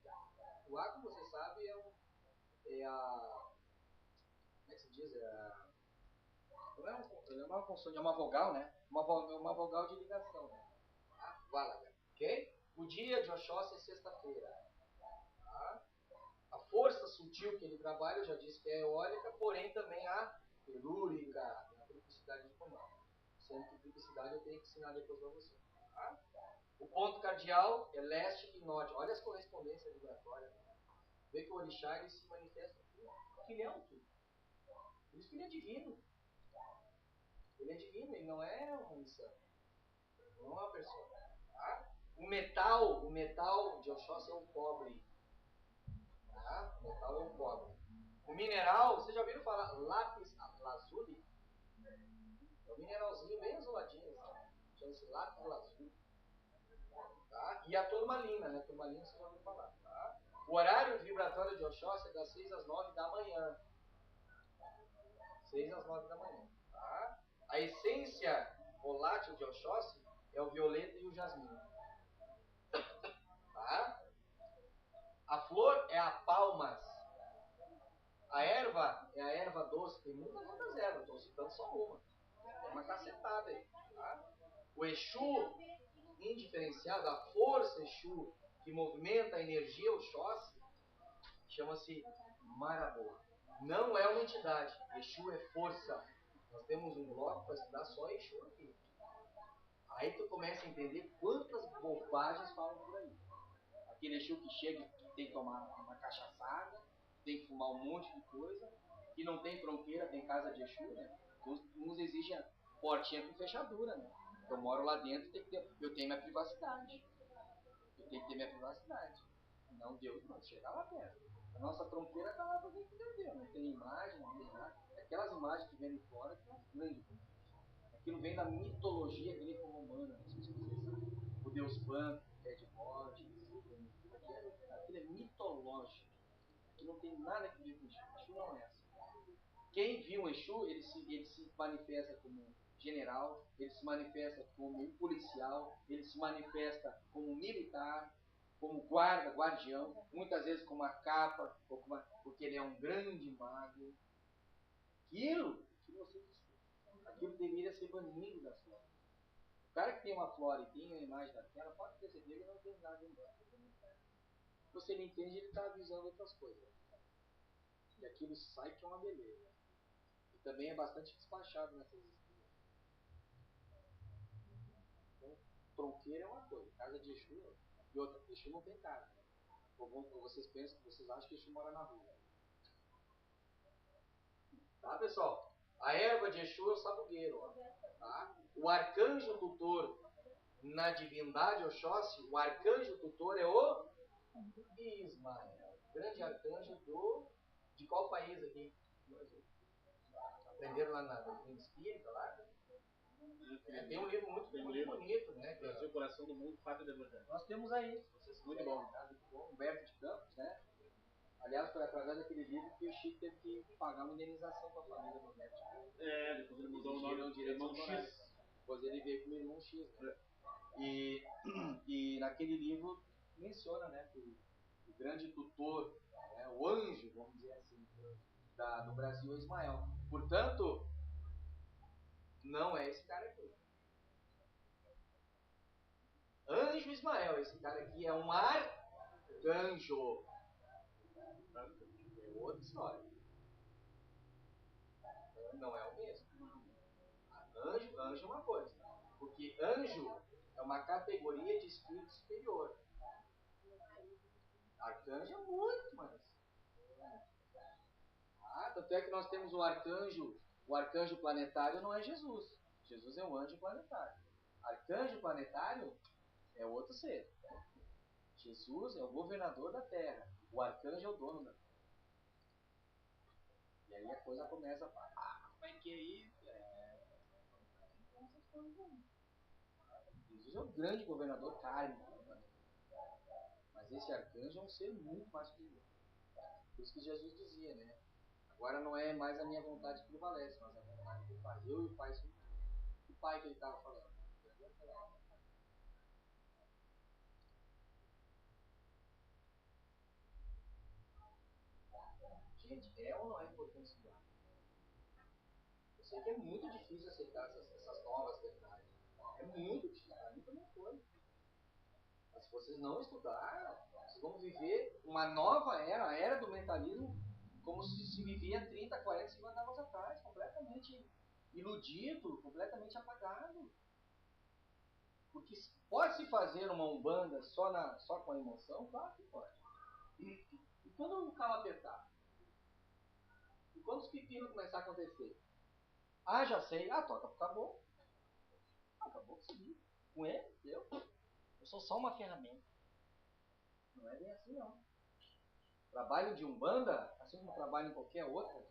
[SPEAKER 1] O A, como você sabe, é a... Como é que se diz? Não é uma consoante, é uma vogal, né? Uma vogal de ligação, né? Tá? Válaga. Ok? O dia de Oxóssi é sexta-feira. Tá? A força sutil que ele trabalha, eu já disse que é eólica, porém também a telúrica, a triplicidade de comando. Sendo que triplicidade eu tenho que ensinar depois para você. Tá? O ponto cardial é leste e norte. Olha as correspondências vibratórias. Vê que o orixá ele se manifesta aqui. Que ele é um tudo. Por isso que ele é divino. Ele é divino, ele não é um insano. Não é uma pessoa. Tá? O metal de Oxóssi é o cobre. Tá? O metal é o cobre. O mineral, vocês já ouviram falar lápis lazuli? É um mineralzinho bem azuladinho. Chama-se lápis lazuli. Tá? E a turmalina, né? Turmalina você já ouviu falar. Tá? O horário vibratório de Oxóssi é das 6 às 9 da manhã. 6 às 9 da manhã. Tá? A essência volátil de Oxóssi é o violeta e o jasmim. Tá? A flor é a palmas. A erva é a erva doce. Tem muitas outras ervas, estou citando só uma. Tem uma cacetada aí. Tá? O Exu indiferenciado, a força Exu que movimenta a energia Oxóssi, chama-se Marabô. Não é uma entidade. Exu é força. Nós temos um bloco para estudar só Exu aqui. Aí tu começa a entender quantas bobagens falam por aí. Aquele Exu que chega e tem que tomar uma cachaçada, tem que fumar um monte de coisa, que não tem tronqueira, tem casa de Exu, né? Uns exigem portinha com fechadura, né? Eu moro lá dentro, eu tenho minha privacidade. Eu tenho que ter minha privacidade. Não deu, não, chegar lá perto. A nossa tronqueira está lá porque que deu. Não tem imagem, não tem nada. Aquelas imagens que vêm de fora, que é grande. Aquilo vem da mitologia greco-romana, não sei se vocês sabem. O deus Pan, é de morte, aquilo é mitológico. Aquilo não tem nada que ver com Exu. Exu não é assim. Quem viu um Exu, ele se manifesta como general, ele se manifesta como um policial, ele se manifesta como militar, como guarda, guardião, muitas vezes com uma capa, porque ele é um grande mago. Aquilo deveria ser banido das flores. O cara que tem uma flora e tem a imagem daquela, pode perceber que não tem nada dentro. Se você não entende, ele está avisando outras coisas. E aquilo sai que é uma beleza. E também é bastante despachado nessas esquinas. Então, tronqueira é uma coisa, casa de Exu é outra. E outra, Exu não tem casa. Ou vocês pensam, vocês acham que Exu mora na rua. Tá, pessoal? A erva de Exu é o sabugueiro. Ó. Tá? O arcanjo tutor na divindade Oxóssi, o arcanjo tutor é o Ismael. Grande arcanjo de qual país aqui? Aprenderam lá na doutrina espírita lá? Tem um livro muito bonito, né?
[SPEAKER 2] Brasil, Coração do Mundo, Fato de Evangelho.
[SPEAKER 1] Nós temos aí. Muito bom. Humberto de Campos, né? Aliás, foi através daquele livro que o Chico teve que pagar uma indenização para a família do Humberto de Campos.
[SPEAKER 2] Depois ele mudou o nome, Irmão X.
[SPEAKER 1] Depois ele veio como Irmão X, né? E naquele livro menciona, né, que o grande tutor, né, o anjo, vamos dizer assim, do Brasil é Ismael. Portanto, não é esse cara aqui. Anjo Ismael, esse cara aqui é um arcanjo. É outra história. Não é o mesmo. Anjo é uma coisa. Porque anjo é uma categoria de espírito superior. Arcanjo é muito mais. Tanto é que nós temos o arcanjo planetário não é Jesus. Jesus é um anjo planetário. Arcanjo planetário é outro ser. Jesus é o governador da Terra. O arcanjo é o dono da Terra. E aí a coisa começa a falar, como é que é isso? Jesus é um grande governador kármico, mas esse arcanjo é um ser muito mais superior. Por isso que Jesus dizia, né? Agora não é mais a minha vontade que prevalece, mas a vontade do Pai. Eu e o Pai somos um. O Pai que ele estava falando. Gente, é ou não é importante estudar? Eu sei que é muito difícil aceitar essas novas verdades. É muito difícil, para mim também foi. Mas se vocês não estudarem, vocês vão viver uma nova era, a era do mentalismo, como se vivia 30, 40, 50 anos atrás, completamente iludido, completamente apagado. Porque pode-se fazer uma umbanda só com a emoção? Claro que pode. E quando o calo apertar? E quando os pepinos começar a acontecer? Ah, já sei. Ah, toca pro caboclo. Ah, acabou de seguir. Com ele, eu sou só uma ferramenta. Não é bem assim, não. Trabalho de umbanda, assim como trabalho em qualquer outra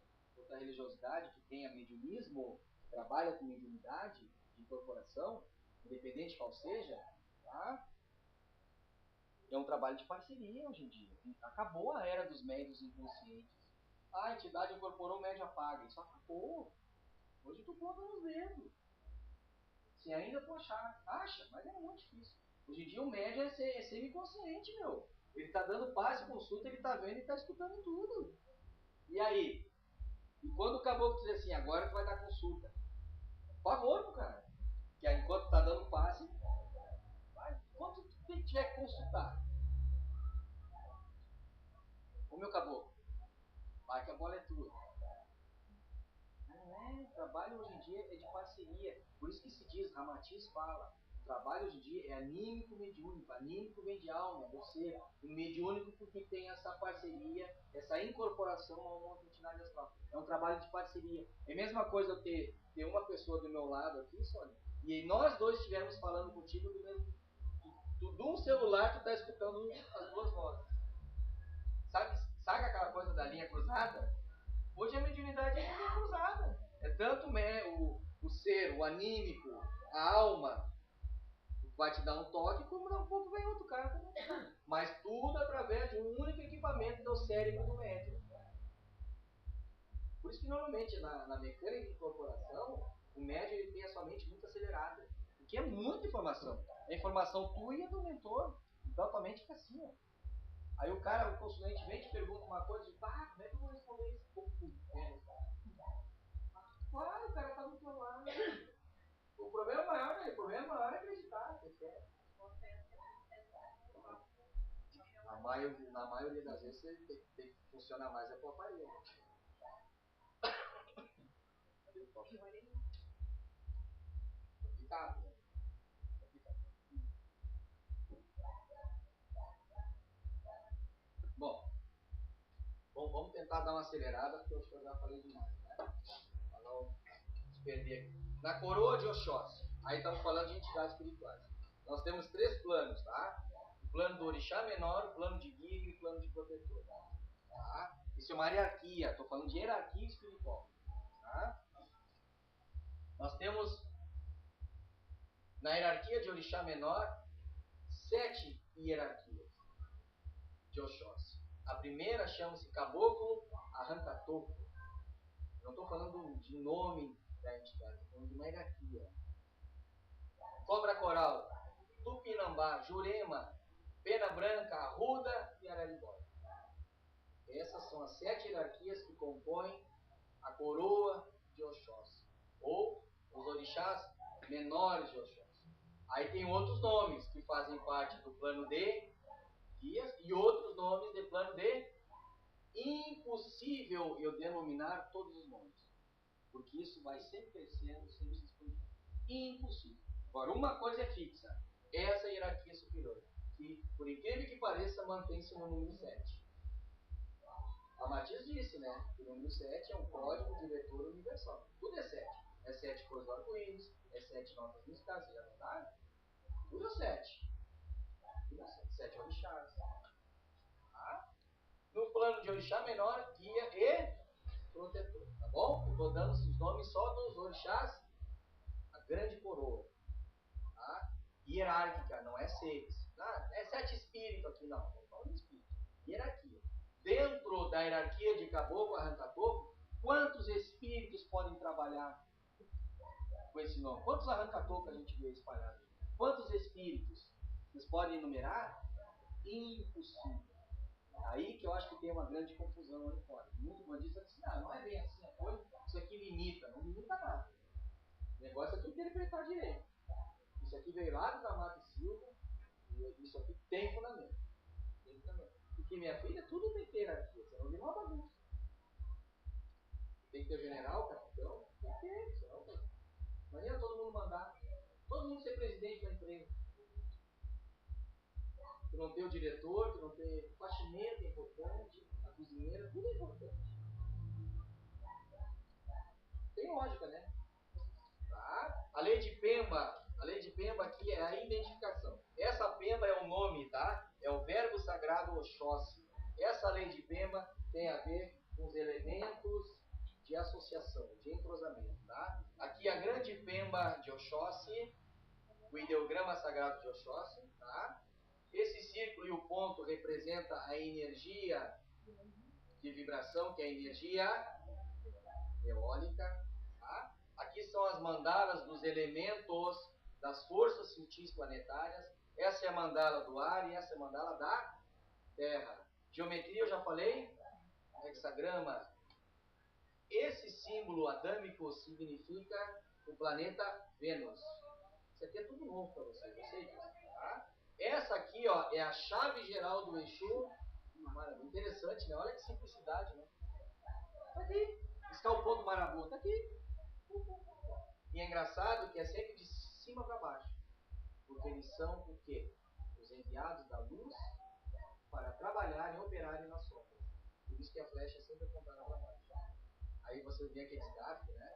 [SPEAKER 1] religiosidade que tenha mediunismo, trabalha com mediunidade, de incorporação, independente qual seja, tá? É um trabalho de parceria hoje em dia. Acabou a era dos médios inconscientes. Ah, a entidade incorporou, o médio apaga. Isso acabou. Hoje tu conta nos dedos. Se ainda tu achar. Acha, mas é muito difícil. Hoje em dia o médio é semi-consciente, meu. Ele tá dando passe, consulta, ele tá vendo e tá escutando tudo. E aí? E quando o caboclo diz assim, agora tu vai dar consulta. Por favor, pro cara. Que aí, enquanto tá dando passe, vai. Enquanto tu tiver que consultar. Ô meu caboclo, vai que a bola é tua. Não é, o trabalho hoje em dia é de parceria. Por isso que se diz, Ramatiz fala, o trabalho hoje em dia é anímico mediúnico. Anímico vem de alma, do ser. O mediúnico porque tem essa parceria, essa incorporação a uma outra entidade astral. É um trabalho de parceria. É a mesma coisa eu ter uma pessoa do meu lado aqui, Sônia, e nós dois estivermos falando contigo do mesmo. De um celular tu tá escutando as duas vozes. Sabe aquela coisa da linha cruzada? Hoje a mediunidade é linha cruzada. É tanto o ser, o anímico, a alma, vai te dar um toque, como daqui a pouco vem outro cara também. Mas tudo através de um único equipamento, que é o cérebro do médium. Por isso que normalmente na mecânica de incorporação, o médium ele tem a sua mente muito acelerada. Porque é muita informação. É informação tua e a do mentor. Então a tua mente fica assim, ó. Aí o cara, o consulente vem e te pergunta uma coisa, e como é que eu vou responder isso? Claro, o cara tá do teu lado. O problema maior é acreditar, é na maioria das vezes você tem que funcionar mais a tua aparelho. Complicado, né? Bom, vamos tentar dar uma acelerada, porque eu acho que eu já falei demais, né? Para não se perder aqui. Na coroa de Oxóssi, aí estamos falando de entidades espirituais. Nós temos 3 planos, tá? O plano do orixá menor, o plano de guia e o plano de protetor. Tá? Isso é uma hierarquia, estou falando de hierarquia espiritual. Tá? Nós temos, na hierarquia de orixá menor, 7 hierarquias de Oxóssi. A primeira chama-se Caboclo Arrancatoco. Não estou falando de nome da entidade, estou falando de uma hierarquia. Cobra Coral, Tupinambá, Jurema, Pena Branca, Arruda e Araribóia. Essas são as 7 hierarquias que compõem a coroa de Oxóssi, ou os orixás menores de Oxóssi. Aí tem outros nomes que fazem parte do plano de guias e outros nomes de plano de impossível eu denominar todos os nomes, porque isso vai sempre crescendo, sempre se expandindo. Impossível. Agora, uma coisa é fixa, essa hierarquia superior, que, por incrível que pareça, mantém-se no número 7. A Matias disse, né, que o número 7 é um código diretor universal. Tudo é 7. É 7 cores do arco-íris, é 7 notas musicais, vocês já notaram? Tudo é 7. Tudo é 7. 7 orixás. Tá? No plano de orixá menor, guia e protetor. bom? Eu estou dando os nomes só dos orixás, a grande coroa, tá? Hierárquica, não é seres. É 7 espíritos aqui, não. Não falo de espírito. Hierarquia. Dentro da hierarquia de caboclo, arranca-toco, quantos espíritos podem trabalhar com esse nome? Quantos arranca-toco a gente vê espalhados? Quantos espíritos? Vocês podem enumerar? Impossível. Aí que eu acho que tem uma grande confusão aí fora. Muito bandista diz, não é bem assim a coisa, isso aqui limita. Não limita nada. O negócio é tu interpretar direito. Isso aqui veio lá do Amado Silva, e isso aqui tem fundamento. Tem fundamento. Porque minha filha, tudo tem que ter hierarquia, senão vira uma bagunça. Tem que ter o general, capitão, tem que ter, senão tem. Imagina todo mundo mandar, todo mundo ser presidente da empresa. Tu não ter o diretor, tu não ter o faxineiro, é importante, a cozinheira, tudo é importante. Tem lógica, né? Tá? A lei de Pemba aqui é a identificação. Essa Pemba é o nome, tá? É o verbo sagrado Oxóssi. Essa lei de Pemba tem a ver com os elementos de associação, de entrosamento, tá? Aqui a grande Pemba de Oxóssi, o ideograma sagrado de Oxóssi, tá? Esse círculo e o ponto representa a energia de vibração, que é a energia eólica, tá? Aqui são as mandalas dos elementos das forças sutis planetárias. Essa é a mandala do ar e essa é a mandala da terra. Geometria eu já falei, hexagrama. Esse símbolo adâmico significa o planeta Vênus. Isso aqui é tudo novo para vocês, tá? Essa aqui, ó, é a chave geral do Exu. Maravilha, interessante, né? Olha que simplicidade, né? Tá aqui. Está o ponto Marabu, tá aqui. E é engraçado que é sempre de cima para baixo. Porque eles são o quê? Os enviados da luz para trabalharem e operarem na sombra. Por isso que a flecha é sempre apontada para baixo. Aí você vê aqueles gráficos, né?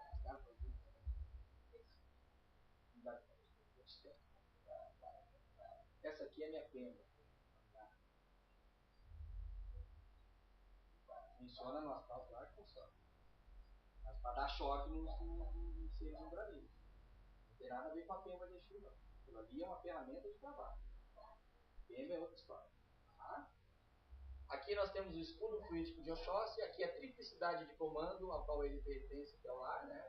[SPEAKER 1] Essa aqui é minha Pemba. Funciona no astral, claro que funciona. Mas para dar choque nos seres umbraleiros. Não tem nada a ver com a Pemba de Exu, não. Aquilo ali é uma ferramenta de trabalho. Pemba é outra história. Tá? Aqui nós temos o escudo fluídico de Oxóssi. Aqui a triplicidade de comando ao qual ele pertence, que é o lar, né?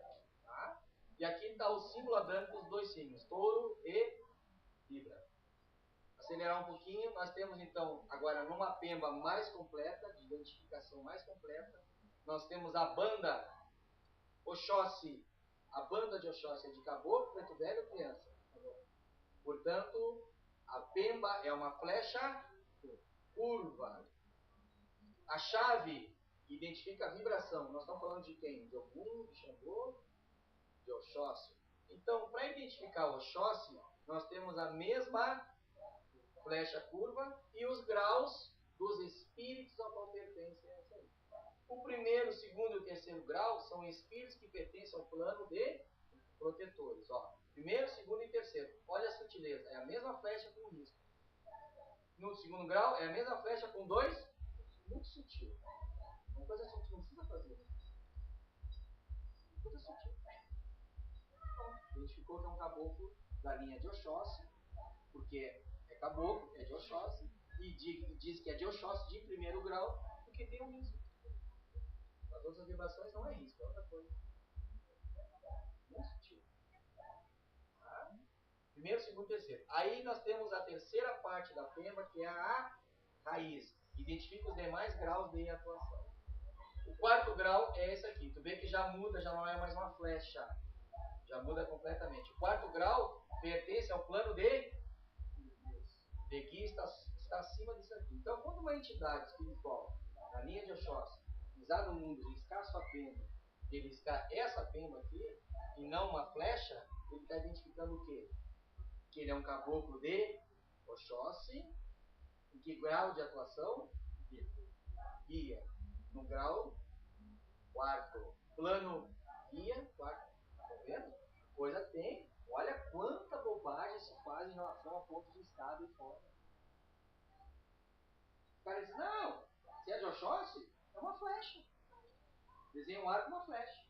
[SPEAKER 1] Tá? E aqui está o símbolo adâmico dos dois signos, touro e libra. Acelerar um pouquinho, nós temos então, agora numa Pemba mais completa, de identificação mais completa, nós temos a banda Oxóssi, a banda de Oxóssi é de caboclo, preto velho ou criança. Portanto, a Pemba é uma flecha curva. A chave identifica a vibração. Nós estamos falando de quem? De Ogum, de Xangô, de Oxóssi. Então, para identificar o Oxóssi, nós temos a mesma flecha curva e os graus dos espíritos ao qual pertencem a essa aí. O primeiro, o segundo e o terceiro grau são espíritos que pertencem ao plano de protetores. Ó, primeiro, segundo e terceiro. Olha a sutileza. É a mesma flecha com risco. No segundo grau, é a mesma flecha com dois. Muito sutil. Uma coisa que a gente não precisa fazer. Uma coisa sutil. Então, identificou que é um caboclo da linha de Oxóssi, porque é caboclo, é de Oxóssi, e diz que é de Oxóssi de primeiro grau, porque tem um risco. As outras vibrações não é risco, é outra coisa. Muito sutil. Tá? Primeiro, segundo, terceiro. Aí nós temos a terceira parte da Pemba, que é a raiz. Identifica os demais graus de atuação. O quarto grau é esse aqui. Tu vê que já muda, já não é mais uma flecha. Já muda completamente. O quarto grau pertence ao plano de que está acima disso aqui. Então, quando uma entidade espiritual, na linha de Oxóssi, pisar no mundo, riscar sua Pemba, e riscar essa Pemba aqui, e não uma flecha, ele está identificando o quê? Que ele é um caboclo de Oxóssi. Em que grau de atuação? Guia. No grau quarto. Plano guia, quarto. Tá vendo? Coisa tem. Olha quanta bobagem se faz em relação ao ponto de estado e forma. O cara diz, não, se é de Oxóssi, é uma flecha. Desenha um arco e uma flecha.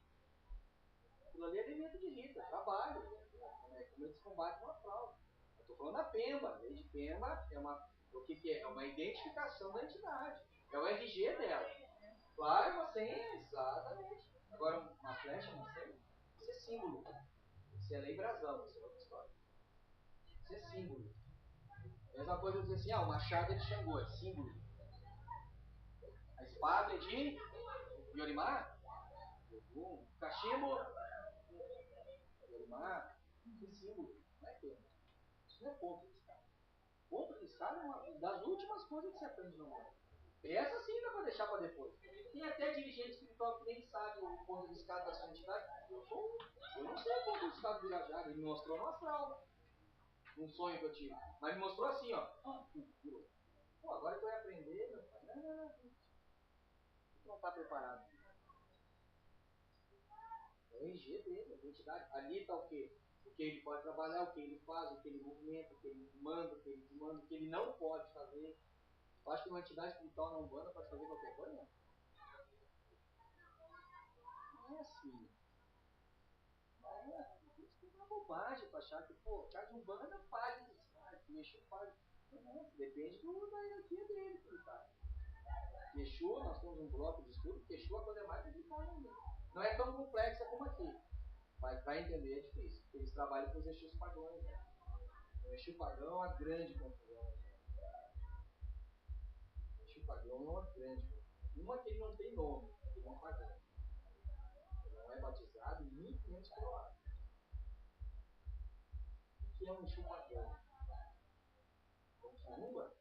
[SPEAKER 1] Aquilo ali é elemento de Rita, trabalho. Como eles combatem uma fraude. Eu estou falando da Pemba. A lei de Pemba é o que é? É uma identificação da entidade. É o RG dela. Claro, é uma senha, exatamente. Agora, uma flecha, uma senha, isso é símbolo. Isso é lei brasão, isso é outra história. Isso é símbolo. Mesma coisa eu dizer assim, o machado é de Xangô, é símbolo. A espada é de Yorimar, o cachimbo, Yorimar, isso é símbolo, não é Pemba. Isso não é ponto de escada. Ponto de escada é uma das últimas coisas que se aprende no mundo. Essa sim dá para deixar para depois. Tem até dirigente espiritual que nem sabe o ponto de escada da sua entidade. Eu não sei o ponto de escada do Irajara, ele me mostrou no astral. Um sonho que eu tive. Mas me mostrou assim, ó. Pô, agora que eu ia aprender, meu pai. Não. Não está preparado. É o RG dele, a identidade. Ali está o quê? O que ele pode trabalhar, o que ele faz, o que ele movimenta, o que ele manda, o que ele desmanda, o que ele não pode fazer. Eu acho que uma entidade espiritual na Umbanda pode fazer qualquer coisa. Não é assim. Isso é uma bobagem para achar que, pô, o cara de Umbanda faz isso. Que Exu faz. Não, depende da hierarquia dele, que ele tá. Exu, nós temos um bloco de estudo, que Exu é a coisa mais complicada ainda. Não é tão complexa como aqui. Mas para entender é difícil. Eles trabalham com os Exus pagãos. Né? O Exu pagão é uma grande confusão. O Exu pagão é uma grande confusão. Uma que ele não tem nome, ele é um pagão. Ele não é batizado e muito menos coroado. O que é um Exu pagão? É um Kirumba?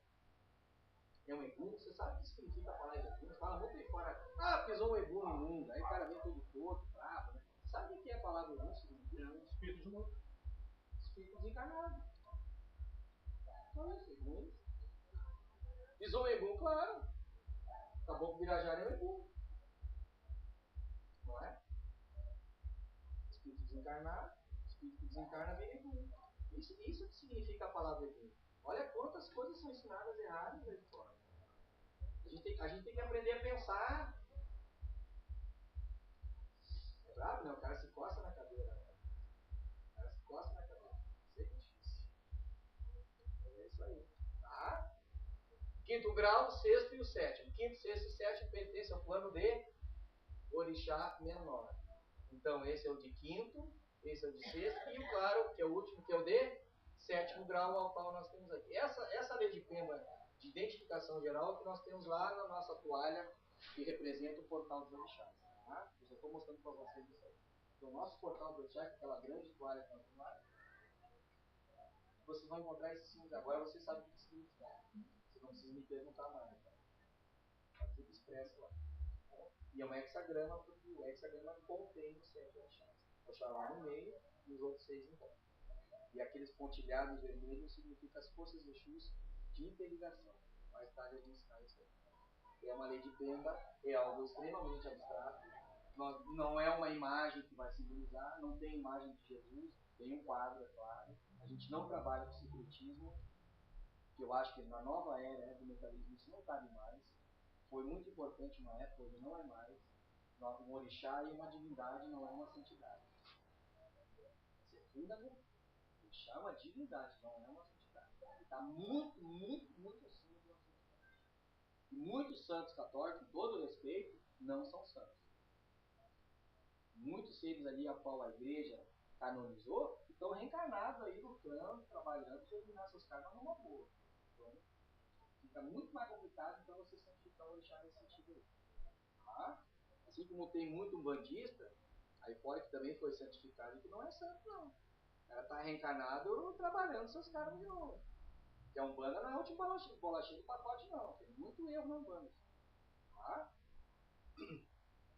[SPEAKER 1] É um Egum? Você sabe o que significa a palavra Egum? Você fala muito aí fora. Pisou um Egum no mundo. Aí o cara vem todo torto, bravo, né? Sabe o que é a palavra Egum? Significa um espírito de morto. Espírito desencarnado. Só isso, Egum. Pisou um Egum, claro. Acabou com o Birajara é um Egum. Não é? Espírito desencarnado. Espírito que desencarna vem Egum. Isso que significa a palavra Egum. Olha quantas coisas são ensinadas erradas aí fora. A gente tem que aprender a pensar. É brabo, né? O cara se coça na cadeira. Né? O cara se coça na cadeira. Isso é difícil. É isso aí. Tá? Quinto grau, sexto e o sétimo. Quinto, sexto e sétimo pertence ao plano de orixá menor. Então esse é o de quinto, esse é o de sexto e o claro, que é o último, que é o de sétimo grau, ao qual nós temos aqui. Essa lei de Pemba de identificação geral que nós temos lá na nossa toalha que representa o portal dos orixás. Tá? Eu já estou mostrando para vocês isso aí. Então, o nosso portal dos orixás, aquela grande toalha que nós temos lá, vocês vão encontrar esses símbolos agora, vocês sabem o que significa. Você não precisa me perguntar mais. Tá tudo expresso lá. E é um hexagrama, porque o hexagrama contém os 7 orixás. Oxalá no meio e os outros 6 em volta. E aqueles pontilhados vermelhos significam as forças de Exus de interligação. Mais tarde eu vou ensinar isso aí. É uma lei de Pemba, é algo extremamente abstrato. Não é uma imagem que vai simbolizar, não tem imagem de Jesus, tem um quadro, é claro. A gente não trabalha com secretismo, que eu acho que na nova era do mentalismo isso não cabe mais. Foi muito importante uma época, hoje não é mais. Um orixá e uma divindade não é uma santidade. Isso é fundamental. Orixá é uma divindade, não é uma santidade. Está muito, muito, muito acima de uma santidade. E muitos santos católicos, com todo respeito, não são santos. Muitos seres ali a qual a igreja canonizou estão reencarnados aí lutando, trabalhando para eliminar seus karmas numa boa. Então, fica muito mais complicado então você santificar o orixá nesse sentido aí. Tá? Assim como tem muito umbandista, aí fora que também foi santificado e que não é santo, não. O cara está reencarnado trabalhando seus karmas de novo. Que a Umbanda não é o último bolachinho do pacote, não. Tem muito erro na Umbanda. Tá?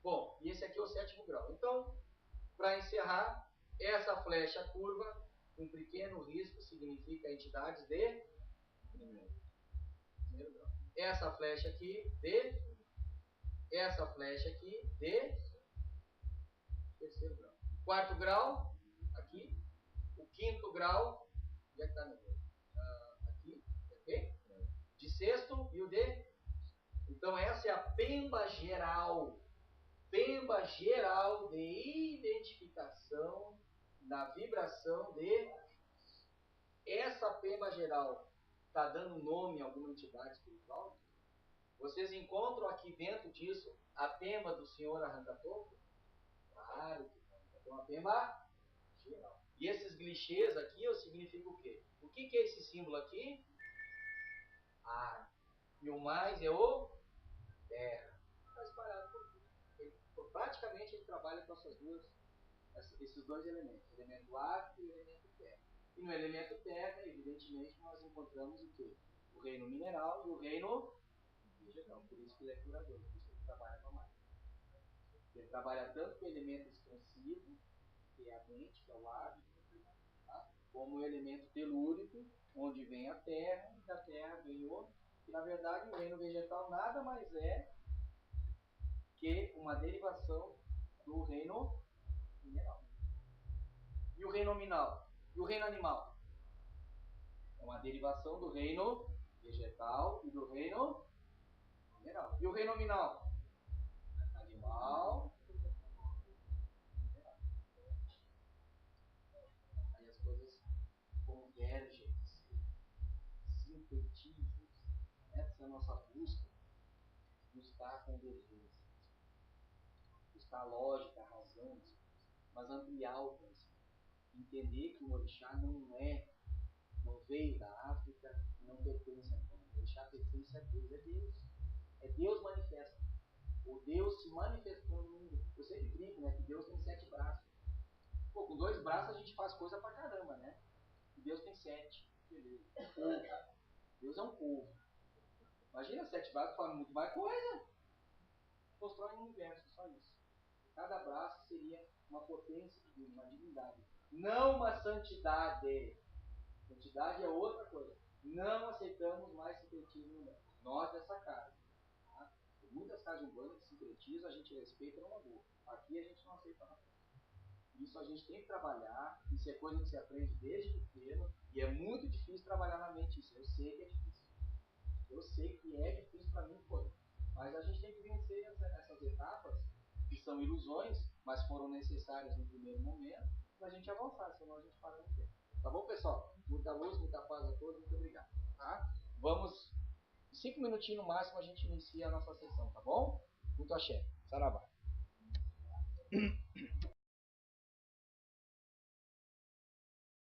[SPEAKER 1] Bom, e esse aqui é o sétimo grau. Então, para encerrar, essa flecha curva, um pequeno risco, significa entidades de primeiro grau. Essa flecha aqui, de. Essa flecha aqui, de terceiro grau. Quarto grau, aqui. O quinto grau, onde é que está meu dedo? Aqui, ok? De sexto e o de. Então essa é a Pemba geral. pemba geral de identificação da vibração de... Essa pemba geral está dando nome a alguma entidade espiritual? Vocês encontram aqui dentro disso a pemba do Senhor Arranca-Toco? Claro que não. É uma pemba geral. E esses clichês aqui significam o quê? O que é esse símbolo aqui? Ar. E o mais é o terra. Está espalhado por tudo. Praticamente ele trabalha com esses dois elementos, o elemento ar e o elemento terra. E no elemento terra, evidentemente, nós encontramos o quê? O reino mineral e o reino vegetal. Por isso que ele é curador, por isso que ele trabalha com a máquina. Ele trabalha tanto com o elemento expansivo, que é a mente, que é o ar, tá? Como o elemento telúrico, onde vem a terra, e da terra vem o... E na verdade o reino vegetal nada mais é que uma derivação do reino mineral. E o reino nominal? E o reino animal? É uma derivação do reino vegetal e do reino mineral. E o reino nominal? Animal, mineral. Aí as coisas convergem, sintetizam. Essa é a nossa busca. Buscar a convergência. Buscar a lógica, a razão, mas ampliar o conceito. Entender que o orixá não veio da África, não pertence a nós. O orixá pertence a Deus, é Deus. É Deus manifesta. O Deus se manifestando no mundo. Eu sempre brinco, né, que Deus tem 7 braços. Pô, com 2 braços a gente faz coisa pra caramba, né? E Deus tem 7. Beleza. Deus é um povo. Imagina 7 braços, faz muito mais coisa. Constrói um universo, só isso. Cada braço seria uma potência divina, uma divindade. Não uma santidade. Santidade é outra coisa. Não aceitamos mais sincretismo, não. Nós dessa casa. Tá? Tem muitas casas urbanas que sincretizam, a gente respeita numa boa. Aqui a gente não aceita nada. Isso a gente tem que trabalhar. Isso é coisa que se aprende desde pequeno. E é muito difícil trabalhar na mente isso. Eu sei que é difícil. Eu sei que é difícil para mim, foi. Mas a gente tem que vencer essas etapas, que são ilusões, mas foram necessárias no primeiro momento, para a gente avançar, senão a gente para no tempo. Tá bom, pessoal? Muita luz, muita paz a todos, muito obrigado. Tá? Vamos, 5 minutinhos no máximo, a gente inicia a nossa sessão, tá bom? Muito axé. Saravá.